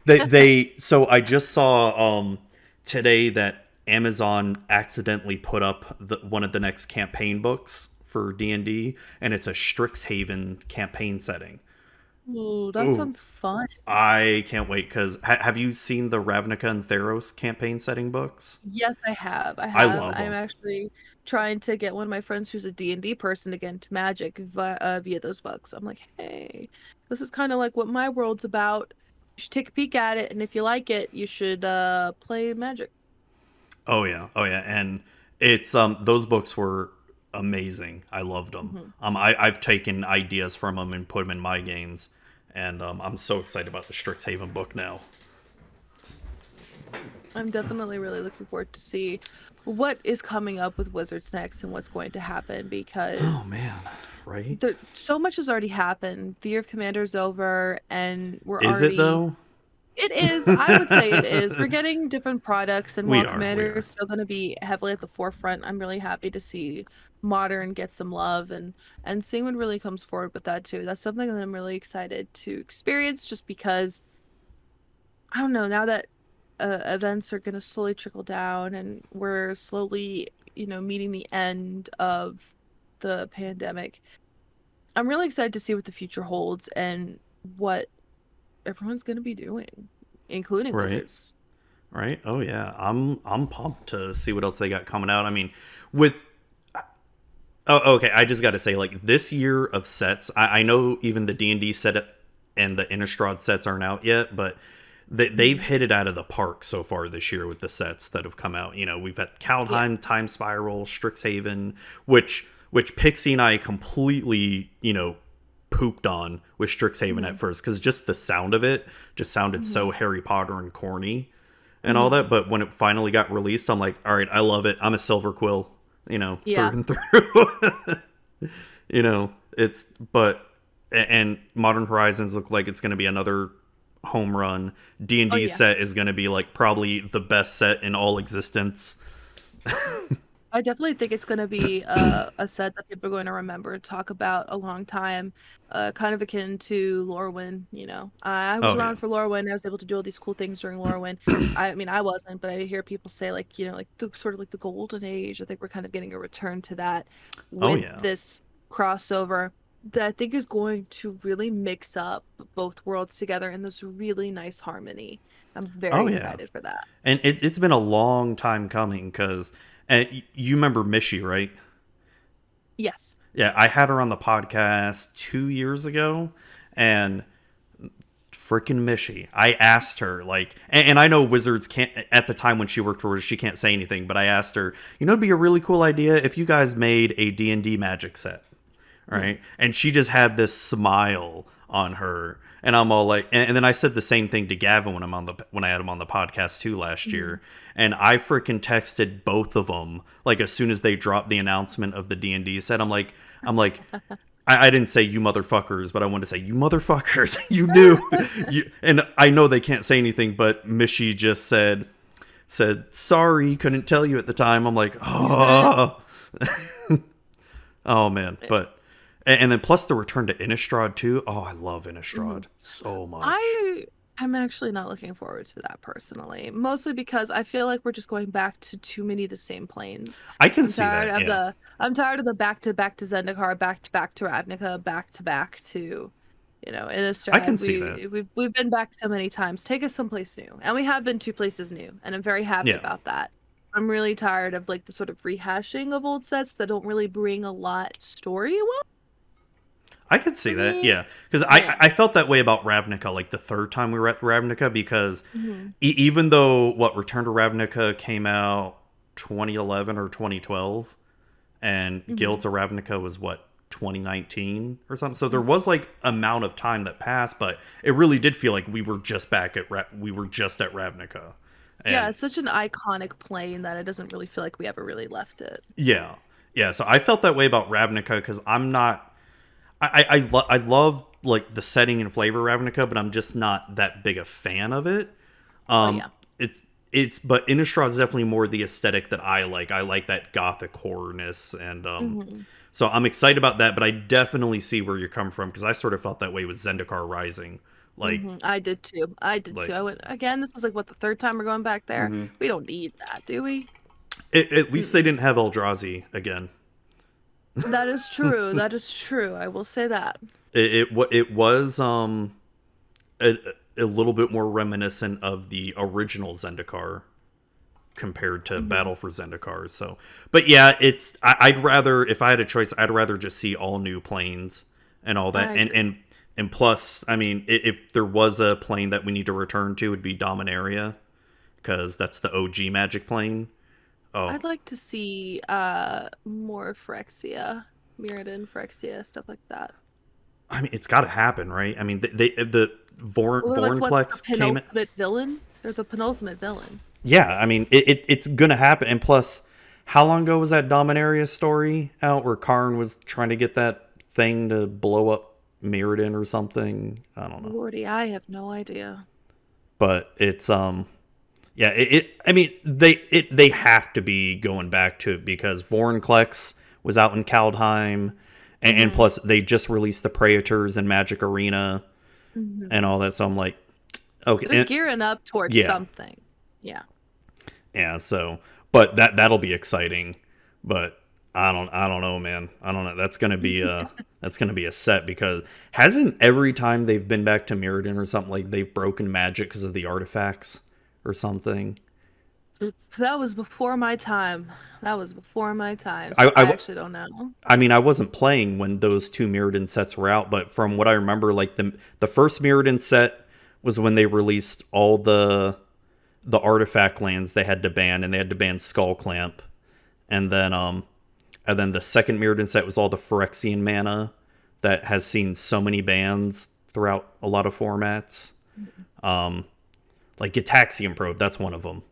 They so I just saw today that Amazon accidentally put up one of the next campaign books for D&D, and it's a Strixhaven campaign setting. Ooh, that Ooh, sounds fun. I can't wait because have you seen the Ravnica and Theros campaign setting books? Yes, I have. I I have. love I'm them. actually trying to get one of my friends who's a D&D person to get into Magic via those books. I'm like, hey, this is kind of like what my world's about. You should take a peek at it, and if you like it, you should play Magic. Oh yeah, and it's those books were amazing. I loved them. Hmm. I've taken ideas from them and put them in my games, and I'm so excited about the Strixhaven book now. I'm definitely really looking forward to see what is coming up with Wizards next and what's going to happen Oh because man, right? so much has already happened. The Year of Commander's over, and we're Is it already. though? It is. I would say it is. We're getting different products, and while We Commander are. is still going to be heavily at the forefront, I'm really happy to see Modern get some love and seeing what really comes forward with that too. That's something that I'm really excited to experience, just because I don't know, now that events are going to slowly trickle down and we're slowly, meeting the end of the pandemic. I'm really excited to see what the future holds and what everyone's going to be doing, including Right. Wizards. Right. Oh yeah. I'm pumped to see what else they got coming out. I mean, with oh okay, I just got to say like this year of sets. I know even the D&D set and the Innistrad sets aren't out yet, but they've Mhm. hit it out of the park so far this year with the sets that have come out. You know, we've had Yeah. Kaldheim, Time Spiral, Strixhaven, which Pixie and I completely, pooped on with Strixhaven at Mhm. first because just the sound of it just sounded Mhm. so Harry Potter and corny and all that. Mhm. But when it finally got released, I'm like, all right, I love it. I'm a Silver Quill, through Yeah. and through. It's but and Modern Horizons look like it's going to be another home run. Oh D&D yeah. set is going to be like probably the best set in all existence. I definitely think it's going to be a set that people are going to remember and talk about a long time, kind of akin to Lorwyn. I was Oh yeah. around for Lorwyn. I was able to do all these cool things during Lorwyn. I mean, I wasn't, but I hear people say like, like the sort of like the golden age. I think we're kind of getting a return to that Oh with yeah. this crossover that I think is going to really mix up both worlds together in this really nice harmony. I'm Oh very yeah. excited for that. And it's been a long time coming because you remember Mishi, right? Yes. Yeah, I had her on the podcast 2 years ago, and freaking Mishi. I asked her, like, and I know Wizards can't, at the time when she worked for Wizards, she can't say anything, but I asked her, it'd be a really cool idea if you guys made a D&D Magic set, Hmm. right? And she just had this smile on her. And I'm all like, and then I said the same thing to Gavin when I had him on the podcast too last Hmm. year, and I freaking texted both of them like as soon as they dropped the announcement of the D&D set. I'm like, I didn't say you motherfuckers, but I wanted to say you motherfuckers. You knew, and I know they can't say anything, but Mishi just said sorry, couldn't tell you at the time. I'm like, oh, oh man, but and then plus the return to Innistrad too. Oh, I love Hmm. Innistrad so much. I am actually not looking forward to that personally, mostly because I feel like we're just going back to too many of the same planes. I can I'm see tired that. of Yeah, the back to back to Zendikar, back to Ravnica, back to, I can Innistrad. see that. We've been back so many times. Take us someplace new, and we have been two places new, and I'm very happy Yeah. about that. I'm really tired of like the sort of rehashing of old sets that don't really bring a lot story I could see for that, me. yeah, because I Yeah. I felt that way about Ravnica like the third time we were at Ravnica because Hmm. even though what Return to Ravnica came out 2011 or 2012, and Hmm. Guilds of Ravnica was what 2019 or something, so there Hmm. was like amount of time that passed, but it really did feel like we were just we were just at Ravnica, Yeah, and it's such an iconic plane that it doesn't really feel like we ever really left it. yeah, yeah. So I felt that way about Ravnica because I'm not I love like the setting and flavor of Ravnica, but I'm just not that big a fan of it. Oh Um, yeah. it's but Innistrad is definitely more the aesthetic that I like. I like that gothic horrorness, and Hmm. so I'm excited about that. But I definitely see where you're coming from because I sort of felt that way with Zendikar Rising. Like Hmm. I did too. I did too. like I went again. This is like what the third time we're going back there. mhm. We don't need that, do we? At least they Mm-mm. didn't have Eldrazi again. That is true. That is true. I will say that. It was a, a little bit more reminiscent of the original Zendikar compared to Hmm. Battle for Zendikar. So, but yeah, I'd rather, if I had a choice, I'd rather just see all new planes and all that. I And agree. plus, I mean, if there was a plane that we need to return to, it'd be Dominaria because that's the OG Magic plane. Oh, I'd like to see more Phyrexia, Mirrodin, Phyrexia, stuff like that. I mean, it's got to happen, right? I mean, the Well, they're like what the Vornclex came. penultimate villain? They're the penultimate villain. Yeah, I mean, it's gonna happen. And plus, how long ago was that Dominaria story out where Karn was trying to get that thing to blow up Mirrodin or something? I don't know, Lordy, I have no idea. but it's yeah, I mean, they have to be going back to it because Vorinclex was out in Kaldheim, and Hmm. plus they just released the Praetors in Magic Arena and Hmm. all that. So I'm like, okay, They're gearing up towards yeah, something. Yeah. yeah. So, but that'll be exciting. But I don't know, man. I don't know. That's gonna be a set because hasn't every time they've been back to Mirrodin or something like they've broken magic because of the artifacts or something. That was before my time. That was before my time. So I, I I actually don't know. I mean, I wasn't playing when those two Mirrodin sets were out, but from what I remember, like the first Mirrodin set was when they released all the artifact lands they had to ban, and they had to ban Skull Clamp, and then the second Mirrodin set was all the Phyrexian mana that has seen so many bans throughout a lot of formats. Um, like Gitaxian Probe, that's one of them.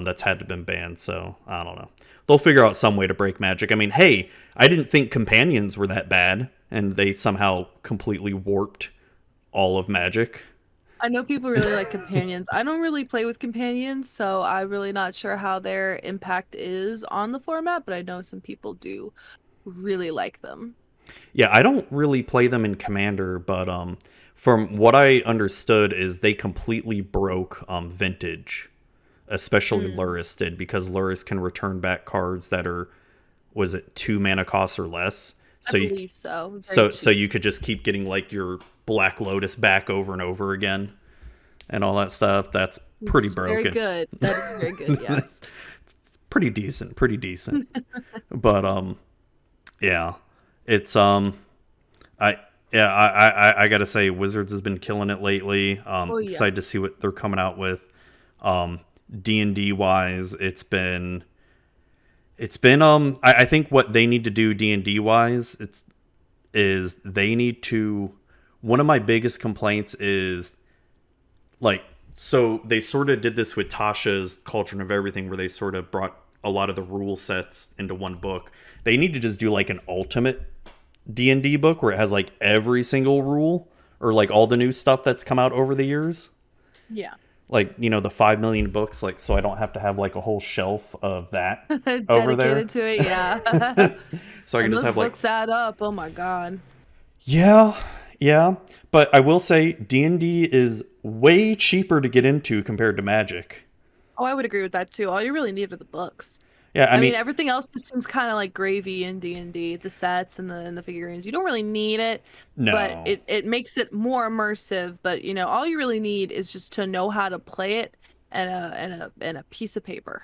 That's had to been banned. So I don't know. They'll figure out some way to break magic. I mean, hey, I didn't think companions were that bad, and they somehow completely warped all of magic. I know people really like companions. I don't really play with companions, so I'm really not sure how their impact is on the format, but I know some people do really like them. Yeah, I don't really play them in Commander, but from what I understood is they completely broke Vintage, especially Mm, Luris did because Luris can return back cards that are was it 2 mana costs or less. I So you believe so. Very so cheap. you could just keep getting like your Black Lotus back over and over again and all that stuff. That's Which pretty is very broken. good. That is very good, yes. Pretty decent, pretty decent. But yeah. It's I yeah, I gotta say Wizards has been killing it lately. Oh yeah. Excited to see what they're coming out with. Um D&D wise, it's been I think what they need to do D&D wise, is they need to one of my biggest complaints is like so they sort of did this with Tasha's Cauldron of Everything where they sort of brought a lot of the rule sets into one book. They need to just do like an ultimate D&D book where it has like every single rule or like all the new stuff that's come out over the years. Yeah. Like, the 5 million books like so I don't have to have like a whole shelf of that over there. Dedicated to it, yeah. So I can And just those have like books add up. Oh my God. yeah, yeah, but I will say D&D is way cheaper to get into compared to Magic. Oh, I would agree with that too. All you really need are the books. Yeah, I I mean, mean, everything else just seems kind of like gravy in D&D, the sets and the figurines. You don't really need it, but no. it makes it more immersive. But all you really need is just to know how to play it and a piece of paper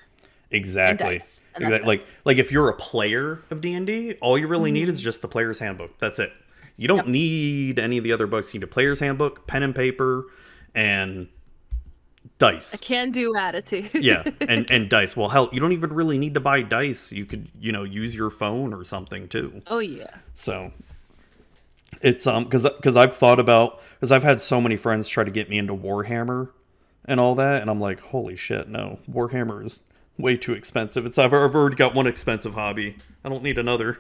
and Exactly. dice, and that's Exactly. it. Like if you're a player of D&D, all you really need is Hmm. just the player's handbook. That's it. You don't Yep. need any of the other books. You need a player's handbook, pen and paper, and A dice. can-do Yeah, attitude. and dice. Well, hell, you don't even really need to buy dice. You could, use your phone or something too. Oh yeah. So, it's because I've thought about because I've had so many friends try to get me into Warhammer and all that, and I'm like, holy shit, no, Warhammer is way too expensive. I've already got one expensive hobby. I don't need another.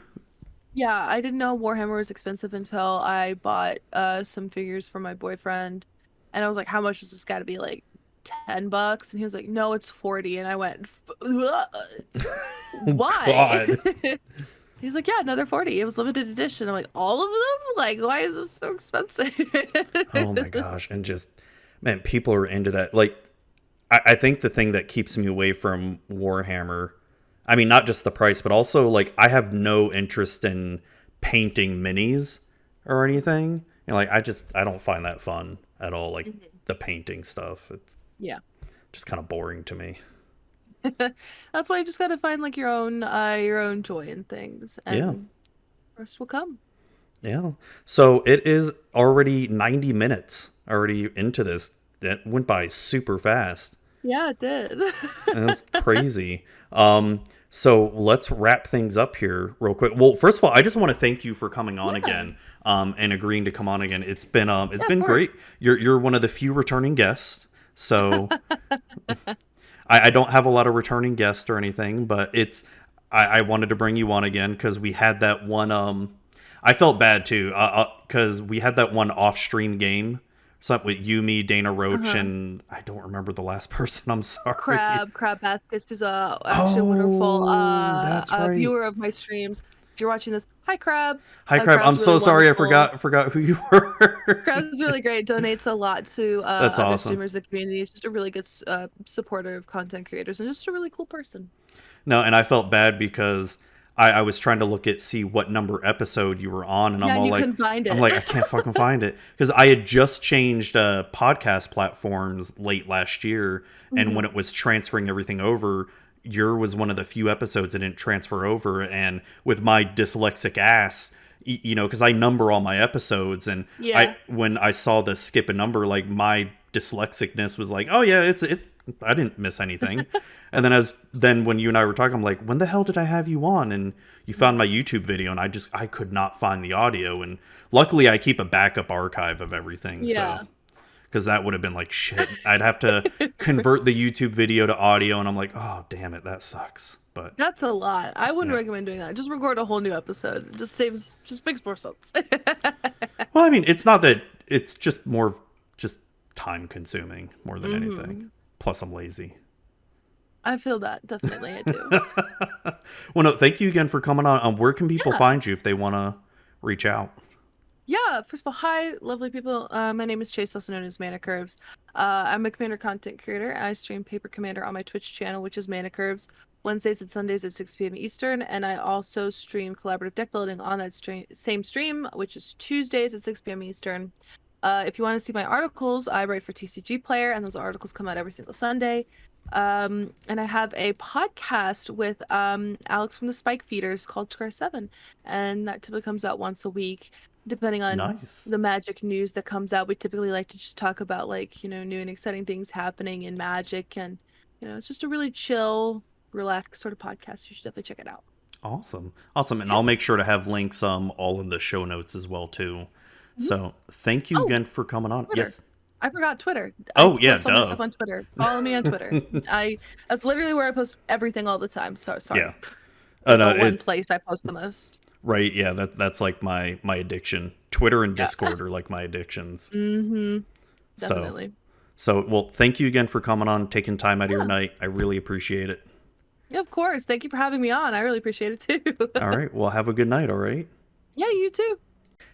Yeah, I didn't know Warhammer was expensive until I bought some figures for my boyfriend, and I was like, "How much does this got to be? Like $10?" And he was like, "No, it's 40." And I went, Oh "Why?" God. He's like, "Yeah, another 40. It was limited edition." I'm like, "All of them? Like, why is this so expensive?" Oh my gosh. And just man, people are into that. Like I think the thing that keeps me away from Warhammer, I mean, not just the price, but also like I have no interest in painting minis or anything. You know, like I don't find that fun at all. Like Mhm. the painting stuff, it's Yeah. just kind of boring to me. That's why you just gotta find like your own joy in things, Yeah, and the rest will come. yeah. So it is already 90 minutes already into this. It went by super fast. Yeah, it did. And that's crazy. So let's wrap things up here real quick. Well, first of all, I just want to thank you for coming on Yeah. again, and agreeing to come on again. It's Yeah, of been course. great. You're one of the few returning guests. So I don't have a lot of returning guests or anything, but I wanted to bring you on again because we had that one. I felt bad too because we had that one off stream game. Something with you, me, Dana Roach, Uh-huh. and I don't remember the last person. I'm sorry. Crab Baskets, who's actually a wonderful Oh, that's right. viewer of my streams. If you're watching this, hi Crab. Hi, Crab. I'm Crab's really so sorry. wonderful. I forgot who you were. Crab's really great. Donates a lot to That's other awesome. streamers in the community. He's just a really good supporter of content creators and just a really cool person. No, and I felt bad because I was trying to see what number episode you were on, and Yeah, and you couldn't find I'm it. like, I can't fucking find it because I had just changed podcast platforms late last year, and when Mhm. it was transferring everything over, your was one of the few episodes that didn't transfer over, and with my dyslexic ass. You know, because I number all my episodes, and Yeah. when I saw the skip a number, like my dyslexicness was like, oh yeah, it. I didn't miss anything. And then when you and I were talking, I'm like, when the hell did I have you on? And you found my YouTube video, and I could not find the audio. And luckily, I keep a backup archive of everything, so Yeah. because that would have been like shit. I'd have to convert the YouTube video to audio, and I'm like, oh damn it, that sucks. But That's a lot. I wouldn't yeah. recommend doing that. Just record a whole new episode. It just makes more sense. Well, I mean, it's not that it's just more just time consuming more than anything. Hmm. Plus, I'm lazy. I feel that. Definitely, I do. Well, no, thank you again for coming on. Where can people Yeah. find you if they want to reach out? Yeah, first of all, hi, lovely people. My name is Chase, also known as Manacurves. I'm a Commander content creator. I stream Paper Commander on my Twitch channel, which is Manacurves, Wednesdays and Sundays at 6 p.m. Eastern. And I also stream collaborative deck building on that same stream, which is Tuesdays at 6 p.m. Eastern. If you want to see my articles, I write for TCG Player, and those articles come out every single Sunday. And I have a podcast with Alex from the Spike Feeders called Square 7, and that typically comes out once a week. Depending on Nice. the Magic news that comes out, we typically like to just talk about like, new and exciting things happening in Magic, and it's just a really chill, relaxed sort of podcast. You should definitely check it out. Awesome. Awesome. And Yeah. I'll make sure to have links all in the show notes as well too. Mhm. So thank you Oh, again for coming on. Twitter. Yes. I forgot Twitter. I Oh yeah, post all my duh. stuff on Twitter. Follow me on Twitter. I That's literally where I post everything all the time. So Yeah. sorry. No, The one place I post the most. right. Yeah, that's like my addiction. Twitter and Yeah. Discord are like my addictions. Mm-hmm. So Definitely. well, thank you again for coming on, taking time out of your Yeah. night. I really appreciate it. Yeah, of course. Thank you for having me on. I really appreciate it too. All right. Well, have a good night. All right. Yeah, you too.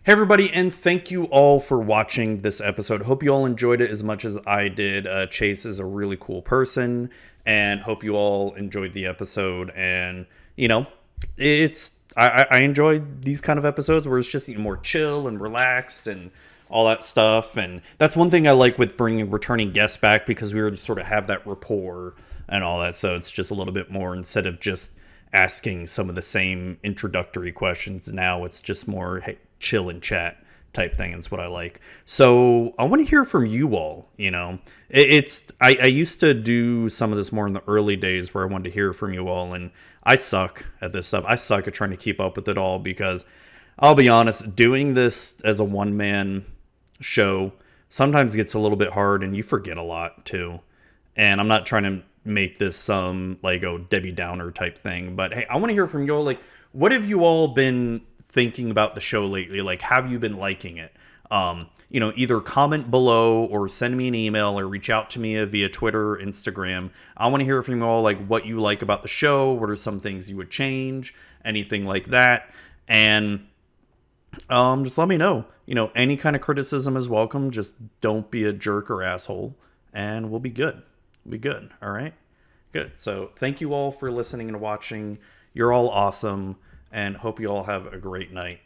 Hey, everybody, and thank you all for watching this episode. Hope you all enjoyed it as much as I did. Chase is a really cool person, and hope you all enjoyed the episode. And, I enjoy these kind of episodes where it's just more chill and relaxed and all that stuff. And that's one thing I like with bringing returning guests back, because we were just sort of have that rapport and all that. So it's just a little bit more, instead of just asking some of the same introductory questions, now it's just more, hey, chill and chat type thing. It's what I like. So I want to hear from you all. I used to do some of this more in the early days where I wanted to hear from you all, and I suck at this stuff. I suck at trying to keep up with it all, because I'll be honest, doing this as a one-man show sometimes gets a little bit hard, and you forget a lot too. And I'm not trying to make this some like Debbie Downer type thing, but hey, I want to hear from you all. Like, what have you all been thinking about the show lately? Like, have you been liking it? Either comment below or send me an email or reach out to me via Twitter or Instagram. I want to hear from you all, like, what you like about the show. What are some things you would change? Anything like that. And just let me know. Any kind of criticism is welcome. Just don't be a jerk or asshole, and we'll be good. We'll be good. All right. Good. So thank you all for listening and watching. You're all awesome, and hope you all have a great night.